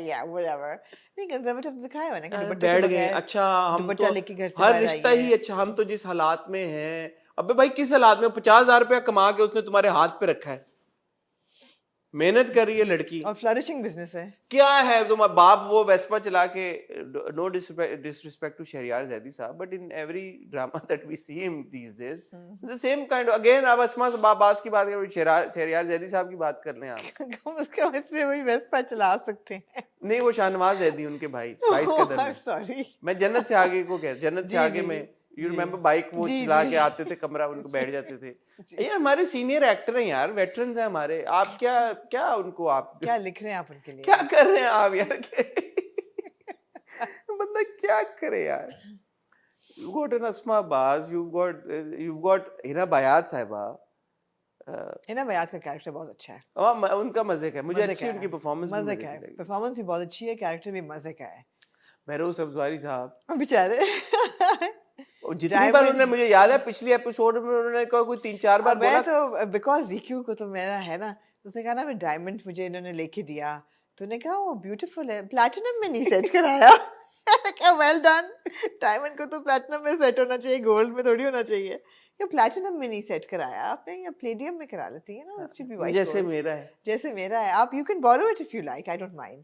या व्हाटएवर नहीं कंजर्वेटिव तो दिखाया हुआ है ना कि दुपट्टे के बैठ गए बगैर अच्छा हम दुपट्टा तो लेके घर से हर बाहर रिश्ता आई ही है अच्छा हम तो जिस हालात में हैं अबे भाई किस हालात में 50,000 रुपया कमा के उसने तुम्हारे हाथ पे रखा है मेहनत कर रही है लड़की और फ्लरिशिंग बिजनेस है क्या है तुम्हारा बाप वो वेस्पा चला के no disrespect to Shahryar Zaidi साहब but in every drama that we see him these days the same kind again अब अस्मा बास की बात करें शहरियार जैदी साहब की बात कर लें आप उसका इसमें वही वेस्पा चला सकते हैं नहीं वो शाहनवाज जैदी उनके भाई बाईस कदर में सॉरी मैं जन्नत से आगे को कह जन्नत से आगे में यू रिमेम्बर बाइक वो चला के आते थे कमरा उनको बैठ जाते थे ये हमारे सीनियर एक्टर हैं यार वेटरन्स हैं हमारे आप क्या क्या उनको आप क्या लिख रहे हैं आप उनके लिए क्या कर रहे हैं आप यार बंदा क्या करे यार यू गॉट एन अस्मा बाज यू गॉट हिना बयात साहिबा हिना बयात का कैरेक्टर बहुत अच्छा है उनका मजे का है मुझे अच्छी उनकी परफॉर्मेंस मजे का है परफॉर्मेंस भी बहुत अच्छी है कैरेक्टर भी मजे का है महरोज सब्जवारी साहब बेचारे जितनी बार उन्होंने मुझे याद है पिछली एपिसोड में उन्होंने कोई 3-4 बार बोला तो बिकॉज जीक्यू को तो मेरा है ना उसने कहा ना मैं डायमंड मुझे इन्होंने लेके दिया तो उन्होंने कहा वो ब्यूटीफुल है प्लैटिनम में नहीं सेट कराया क्या वेल डन डायमंड को तो प्लैटिनम में सेट होना चाहिए गोल्ड में थोड़ी होना चाहिए या प्लैटिनम में नहीं सेट कराया आपने या प्लेडियम में करा लेती है ना इट शुड बी वाइट जैसे मेरा है आप you can borrow it if you like I don't mind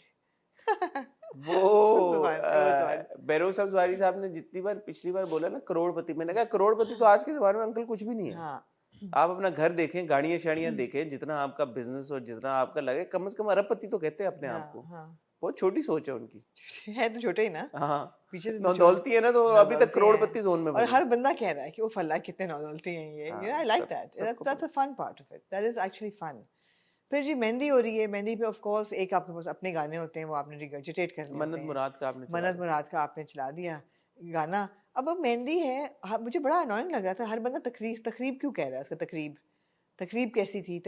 वो बेरोज सब्जवारी साहब ने जितनी बार पिछली बार बोला ना करोड़पति मैंने कहा करोड़पति तो आज के जमाने में अंकल कुछ भी नहीं है आप अपना घर देखें गाड़ियां शाड़ियां देखें जितना आपका बिजनेस और जितना आपका लगे कम से कम अरबपति तो कहते हैं अपने आप को बहुत छोटी सोच है उनकी है तो छोटे ही ना हाँ पीछे से नौदौलती है ना तो अभी तक करोड़पति जोन में और हर बंदा कह रहा है कि वो फल्ला कितने नौदौलती हैं ये you know I like that that's a fun part of it that is actually fun फिर जी मेहंदी हो रही है मेहंदी पे ऑफ कोर्स एक आपके पास अपने गाने होते हैं वो आपने रिगर्जिटेट करने होते हैं मन्नत मुराद का आपने चला दिया गाना अब मेहंदी है मुझे बड़ा अनोइंग लग रहा था हर बंदा तकरीब क्यों कह रहा है उसका तकरीब कैसी थी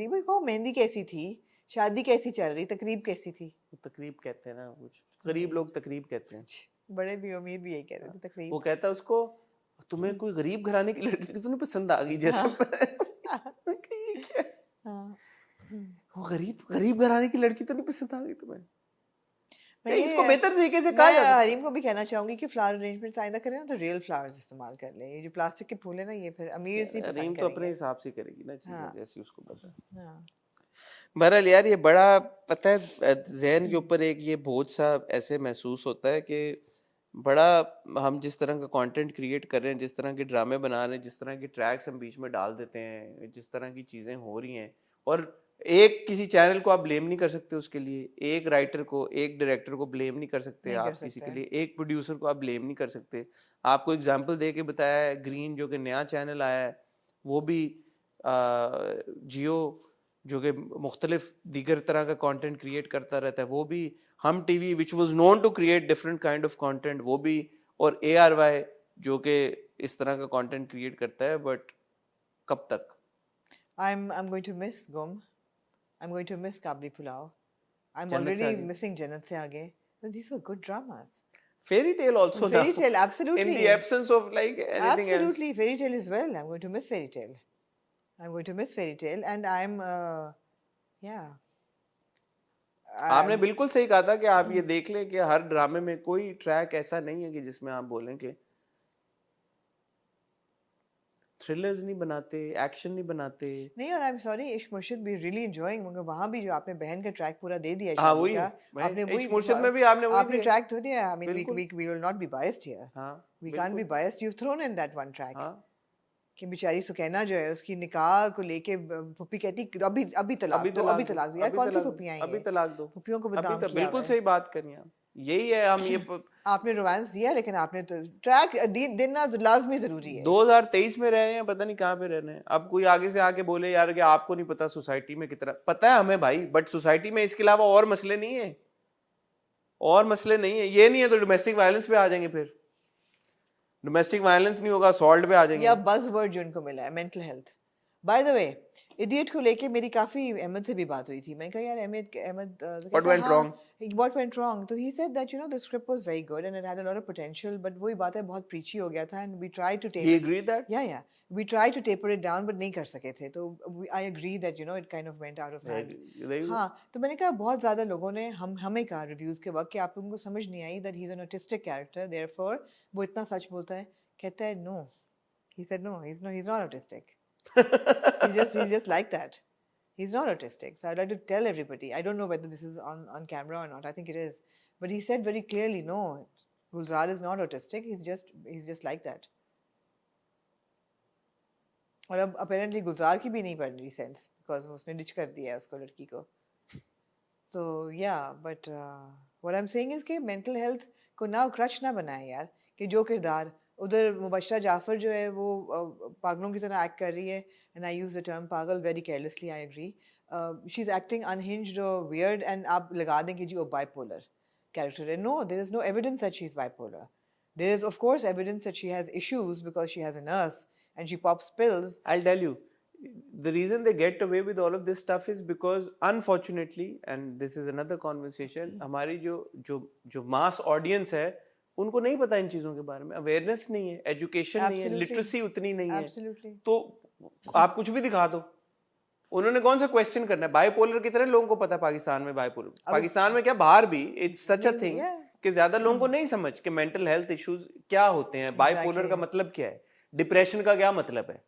भाई कहो मेहंदी कैसी थी शादी कैसी चल रही तकरीब कैसी थी तकरीब कहते हैं ना कुछ गरीब लोग तकरीब कहते हैं बड़े भी उम्मीद भी यही कह रहे थे तकरीब वो कहता है उसको तुम्हें कोई गरीब घराने की लड़की तुम्हें पसंद आ गई जैसे वो गरीब घराने की लड़की तो नहीं पसंद आ गई तुम्हें मैं इसको बेहतर तरीके से कहा जाता है हरीम को भी कहना चाहूंगी कि फ्लावर अरेंजमेंट आइंदा करें ना तो रियल फ्लावर्स इस्तेमाल कर ले ये जो प्लास्टिक के फूल है ना ये फिर अमीर सी पसंद हरीम तो अपने हिसाब से करेगी ना चीजें जैसी उसको पता है बहरहाल यार ये बड़ा पता है ज़हन के ऊपर एक ये बोझ सा ऐसे महसूस होता है कि बड़ा हम जिस तरह का कंटेंट क्रिएट कर रहे हैं जिस तरह के ड्रामे बना रहे हैं जिस तरह के ट्रैक्स हम बीच में डाल देते हैं जिस तरह की चीज़ें हो रही हैं और एक किसी चैनल को आप ब्लेम नहीं कर सकते उसके लिए एक राइटर को एक डायरेक्टर को ब्लेम नहीं कर सकते आप किसी के लिए एक प्रोड्यूसर को आप ब्लेम नहीं कर सकते आपको एग्जांपल दे के बताया है ग्रीन जो कि नया चैनल आया है वो भी जियो जो कि मुख्तलिफ दीगर तरह का कंटेंट क्रिएट करता रहता है वो भी Hum TV which was known to create different kind of content वो भी और ARY जो कि इस तरह का कंटेंट क्रिएट करता है बट कब तक I'm going to miss Gum. I'm going to miss Kabli Pulao. I'm already missing Jannat Se Aage. But these were good dramas. Fairy tale also now. Fairy tale, absolutely. In the absence of like anything absolutely, else. fairy tale as well. I'm going to miss fairy tale. I'm going to miss fairy tale, and I'm yeah. आपने बिल्कुल सही कहा था कि आप ये देख लें कि हर ड्रामे में कोई ट्रैक ऐसा नहीं है कि जिसमें आप बोलें कि थ्रिलर्स नहीं बनाते, एक्शन नहीं बनाते। नहीं, और आई एम सॉरी, इश्क मुर्शिद भी रियली एंजॉयिंग, मगर वहां भी जो आपने बहन का ट्रैक पूरा दे दिया हाँ शादी वही का, आपने वही इश्क मुर्शिद में भी आपने वही आपने दिया। ट्रैक तो दिया। आई मीन बिल्कुल। we will not be biased here. हाँ We can't be biased. You've thrown in that one track. हाँ कि बेचारी सुकैना जो है उसकी निकाह को लेके पुप्पी कहती अभी तलाक दो, अभी तलाक दो। यार कौन सी पुप्पियां हैं अभी ये? तलाक दो, पुप्पियों को बदनाम किया बिल्कुल हुआ है। सही बात करी आप। यही है हम ये आपने रोमांस दिया, लेकिन आपने तो ट्रैक देना लाजमी जरूरी है। 2023 में रहे हैं, पता नहीं कहाँ पे रहने हैं। अब कोई आगे से आके बोले यार कि आपको नहीं पता सोसाइटी में कितना, पता है हमें भाई, बट सोसाइटी में इसके अलावा और मसले नहीं है, और मसले नहीं है। ये नहीं है तो डोमेस्टिक वायलेंस पे आ जाएंगे, फिर डोमेस्टिक वायलेंस नहीं होगा, असॉल्ट पे आ जाएंगे। या बज़वर्ड जो उनको मिला है, mental health. By the way, idiot को लेके मेरी काफी अहमद से भी बात हुई थी। मैंने कहा यार Ahmad What went wrong? What went wrong? तो he said that the script was very good and it had a lot of potential, but वही बात है, बहुत preachy हो गया था, and we tried to taper. He agreed that? Yeah. We tried to taper it down, but नहीं कर सके थे। तो I agree that it kind of went out of hand. हाँ, तो मैंने कहा बहुत ज्यादा लोगों ने हमें कहा रिव्यूज के वक्त कि आप लोगों को समझ नहीं आई that he's an autistic character, therefore वो इतना सच बोलता है। कहता है no. He said no, he's not autistic. he's just like that. He's not autistic. So I'd like to tell everybody. I don't know whether this is on camera or not. I think it is. But he said very clearly, no, Gulzar is not autistic. He's just like that. और अब apparently गुलजार की भी नहीं पड़ रही sense, because उसने ditch कर दिया है उसको, लड़की को। So yeah, but what I'm saying is कि mental health को ना क्रच ना बनाए यार, कि जो किरदार उधर मुबशरा जाफर जो है वो पागलों की तरह एक्ट कर रही है, and I use the term पागल very carelessly, I agree. She's acting unhinged or weird, and आप लगा दें कि जी वो bipolar character है. No, there is no evidence that she's bipolar. There is of course evidence that she has issues because she has a nurse and she pops pills. I'll tell you, the reason they get away with all of this stuff is because unfortunately, and this is another conversation, हमारी जो mass audience है उनको नहीं पता इन चीजों के बारे में, अवेयरनेस नहीं है, एजुकेशन नहीं है, लिटरेसी उतनी नहीं है। तो आप कुछ भी दिखा दो, उन्होंने कौन सा क्वेश्चन करना है? बाइपोलर की तरह लोगों को पता है पाकिस्तान में बाइपोलर, पाकिस्तान में क्या बाहर भी इट्स सच अ थिंग कि ज्यादा लोगों को नहीं समझ कि मेंटल हेल्थ इश्यूज क्या होते हैं, बाइपोलर का मतलब क्या है, डिप्रेशन का क्या मतलब है।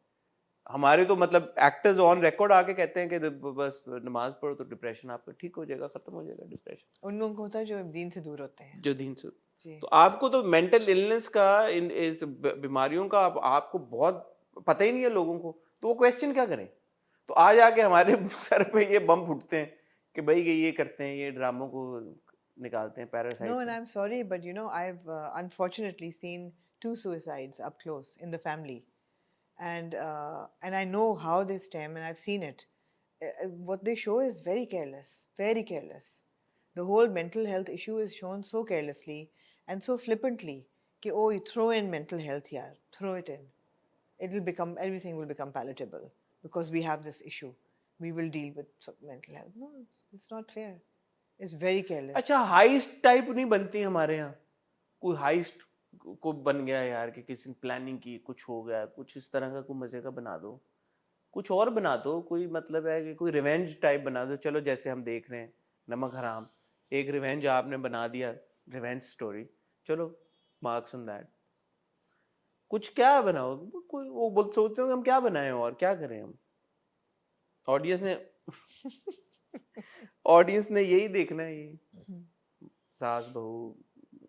हमारे तो मतलब एक्टर्स ऑन रिकॉर्ड आके कहते हैं कि बस नमाज पढ़ो तो डिप्रेशन आपका ठीक हो जाएगा, खत्म हो जाएगा डिप्रेशन। उन लोगों को होता है जो दीन से दूर होते हैं, जो दीन से। तो आपको तो मेंटल इलनेस का, इस बीमारियों का आपको बहुत पता ही नहीं है लोगों को, तो वो क्वेश्चन क्या करें? तो आज आके हमारे सर पे ये बम फूटते हैं कि भाई ये करते हैं, ये ड्रामों को निकालते हैं parasite. No, and I'm sorry, but I've unfortunately seen 2 suicides up close in the family, and I know how they stem, and I've seen it. What they show is very careless, very careless. The whole mental health issue is shown so carelessly and so flippantly. Ki, oh, you throw in mental health here, throw it in. Everything will become palatable because we have this issue. We will deal with mental health. No, it's not fair. It's very careless. अच्छा, heist type नहीं बनती हमारे यहाँ? कोई heist को बन गया यार कि किसी ने प्लानिंग की, कुछ हो गया, कुछ इस तरह का कोई मजे का बना दो, कुछ और बना दो, कोई मतलब है कि कोई रिवेंज टाइप बना दो। चलो जैसे हम देख रहे हैं नमक हराम, एक रिवेंज आपने बना दिया, रिवेंज स्टोरी, चलो मार्क्स ऑन दैट। कुछ क्या बनाओ, कोई वो बोल सोचते हो कि हम क्या बनाए और क्या करें हम। ऑडियंस ने यही देखना है, ये सास बहू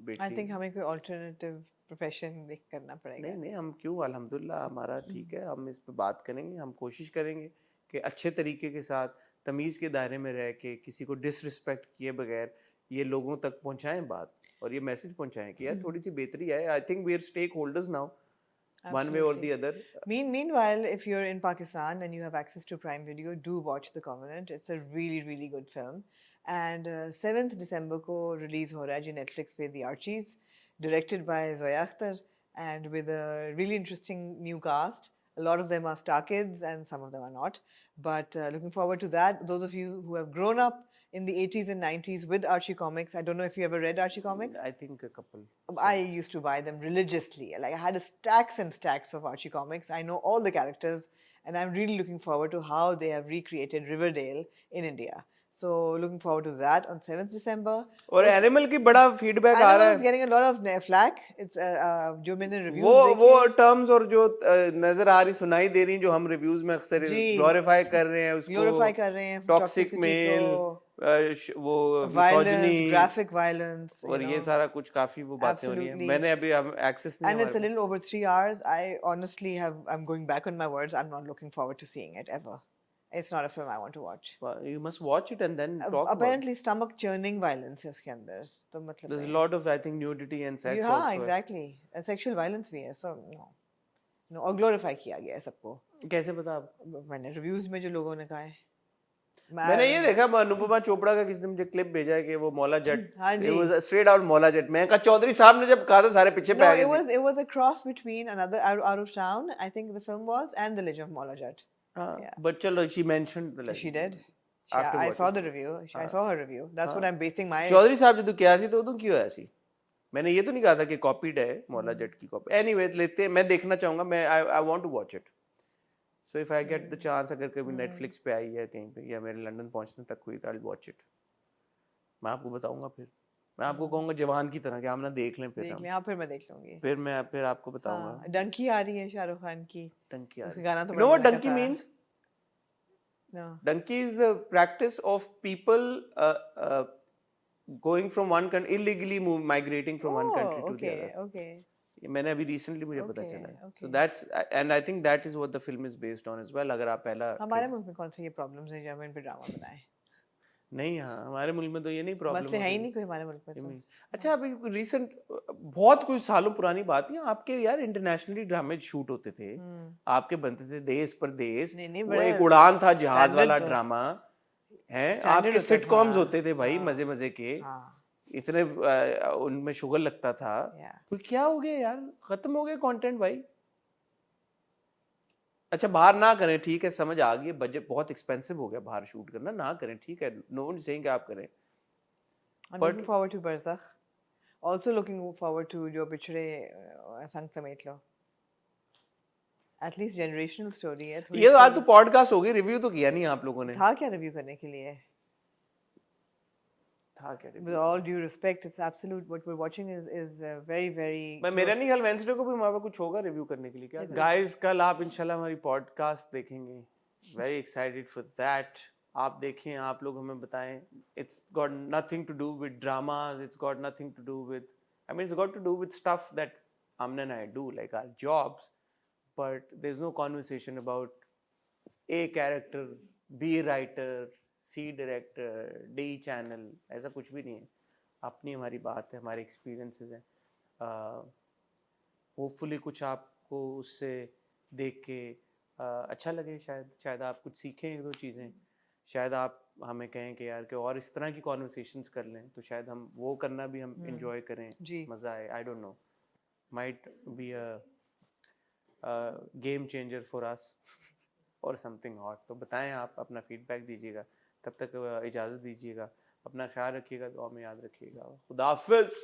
बेटी। आई थिंक हमें कोई अल्टरनेटिव प्रोफेशन देख करना पड़ेगा। नहीं हम क्यों, अल्हम्दुलिल्लाह हमारा ठीक है, हम इस पे बात करेंगे, हम कोशिश करेंगे कि अच्छे तरीके के साथ तमीज़ के दायरे में रह के किसी को डिसरिस्पेक्ट किए बगैर ये लोगों तक पहुंचाएं बात, और ये मैसेज पहुंचाएं कि यार थोड़ी सी बेहतरी आए। I think we are stakeholders now, one way or the other. Meanwhile, if you're in Pakistan and you have access to Prime Video, do watch The Covenant. It's a really, really good film. And 7th December को release हो रहा है जी Netflix पे, The Archies, directed by Zoya Akhtar, and with a really interesting new cast. A lot of them are star kids and some of them are not. But looking forward to that. Those of you who have grown up in the 80s and 90s with Archie comics, I don't know if you ever read Archie comics. I think a couple. I used to buy them religiously. Like I had stacks and stacks of Archie comics. I know all the characters, and I'm really looking forward to how they have recreated Riverdale in India. So looking forward to that on 7th December. और animal की बड़ा feedback आ रहा Animal है. is getting a lot of flack. It's जो मैंने reviews वो terms और जो नजर आ रही सुनाई दे रही जो हम रिव्यूज में अक्सर ग्लोरीफाई कर रहे हैं उसको, ग्लोरीफाई कर रहे हैं टॉक्सिक मेल, वो violence, graphic violence, और ये सारा कुछ काफी वो बातें हो रही हैं. मैंने अभी एक्सेस नहीं, and it's a little over 3 hours. I honestly I'm going back on my words. I'm not looking forward to seeing it ever. It's not a film I want to watch. You must watch it and then talk apparently about stomach churning violence है उसके अंदर. तो मतलब there's a lot of I think nudity and sex also. Yeah, exactly. And sexual violence भी है. So no और glorify किया गया है सबको. कैसे पता आप? मैंने reviews में जो लोगों ने कहा है. मैंने ये देखा अनुपमा चोपड़ा का किसी ने मुझे क्लिप भेजा है कि वो Maula Jatt, it was straight out Maula Jatt. मैं कहा चौधरी साहब ने जब कहा था सारे पीछे पे आ गए. It was a cross between another out of town, I think the film was, and The Legend of Maulla Jat. But chalo, she mentioned the legend. She did. I saw the review. I saw her review. That's what I'm basing my. Chaudhary साहब जो क्या सी तो तुम क्यों ऐसी? मैंने ये तो नहीं कहा था कि कॉपीड है मौला जट की कॉपी. Anyway लेते हैं, मैं देखना चाहूंगा. मैं I want to watch it. So if I get the chance, अगर कभी Netflix पे आई है कहीं पे या मेरे लंदन पहुंचने तक हुई तो I'll watch it. मैं आपको बताऊंगा फिर. मैं आपको कहूंगा जवान की तरह कि हम ना देख लें फिर. फिर मैं देख लूंगी. फिर आपको बताऊंगा. डंकी आ रही है शाहरुख खान की. डंकी आ रही है. उसका गाना तो. You know what donkey means? No. Donkey is the practice of people going from one country illegally migrating from one country to the other. Okay. मैंने अभी recently मुझे पता चला है. So that's and I think that is what the film is based on as well. अगर आप पहला हमारे मुल्क में कौन से ये problems हैं जब इन पे ड्रामा बनाए? नहीं, हाँ हमारे मुल्क में तो ये नहीं प्रॉब्लम है ही नहीं कोई हमारे मुल्क में. तो अच्छा अभी रिसेंट बहुत कुछ सालों पुरानी बात है आपके यार इंटरनेशनली ड्रामे शूट होते थे. आपके बनते थे देश परदेश. वो एक उड़ान था जहाज वाला ड्रामा है. आपके सिटकॉम्स होते थे भाई मजे मजे के. इतने उनमें शुगर लगता था. तो क्या हो गया यार, खत्म हो गया कंटेंट भाई. अच्छा बाहर ना करें ठीक है, समझ आ गई, बजट बहुत एक्सपेंसिव हो गया बाहर शूट करना, ना करें ठीक है. नो वन सेइंग कि आप करें. I'm looking forward to Barzakh. Also looking forward to जो पिछड़े संग समेट लो. At least generational story है. ये तो आज तो पॉडकास्ट हो गई, रिव्यू तो किया नहीं आप लोगों ने. था क्या रिव्यू करने के लिए? With all due respect, it's absolute. What we're watching is very very. मैं मेरा नहीं ख्याल वेंसडे को भी हमारे कुछ होगा रिव्यू करने के लिए क्या? Guys कल आप इंशाल्लाह हमारी पॉडकास्ट देखेंगे. Very excited for that. आप देखें, आप लोग हमें बताएं. It's got nothing to do with dramas. It's got nothing to do with. I mean, it's got to do with stuff that Amna and I do, like our jobs. But there's no conversation about A character, B writer, C director, D channel, ऐसा कुछ भी नहीं है. अपनी हमारी बात है, हमारे एक्सपीरियंसेस हैं. होपफुली कुछ आपको उससे देख के अच्छा लगे. शायद आप कुछ सीखें एक दो चीज़ें. शायद आप हमें कहें कि यार कि और इस तरह की कॉन्वर्सेशंस कर लें तो शायद हम वो करना भी हम इंजॉय करें, मज़ा आए. आई don't no, might be a game changer for us और समथिंग हॉट. तो बताएं, आप अपना फीडबैक दीजिएगा. तब तक इजाज़त दीजिएगा. अपना ख्याल रखिएगा, दुआ में याद रखिएगा. खुदा हाफिज़.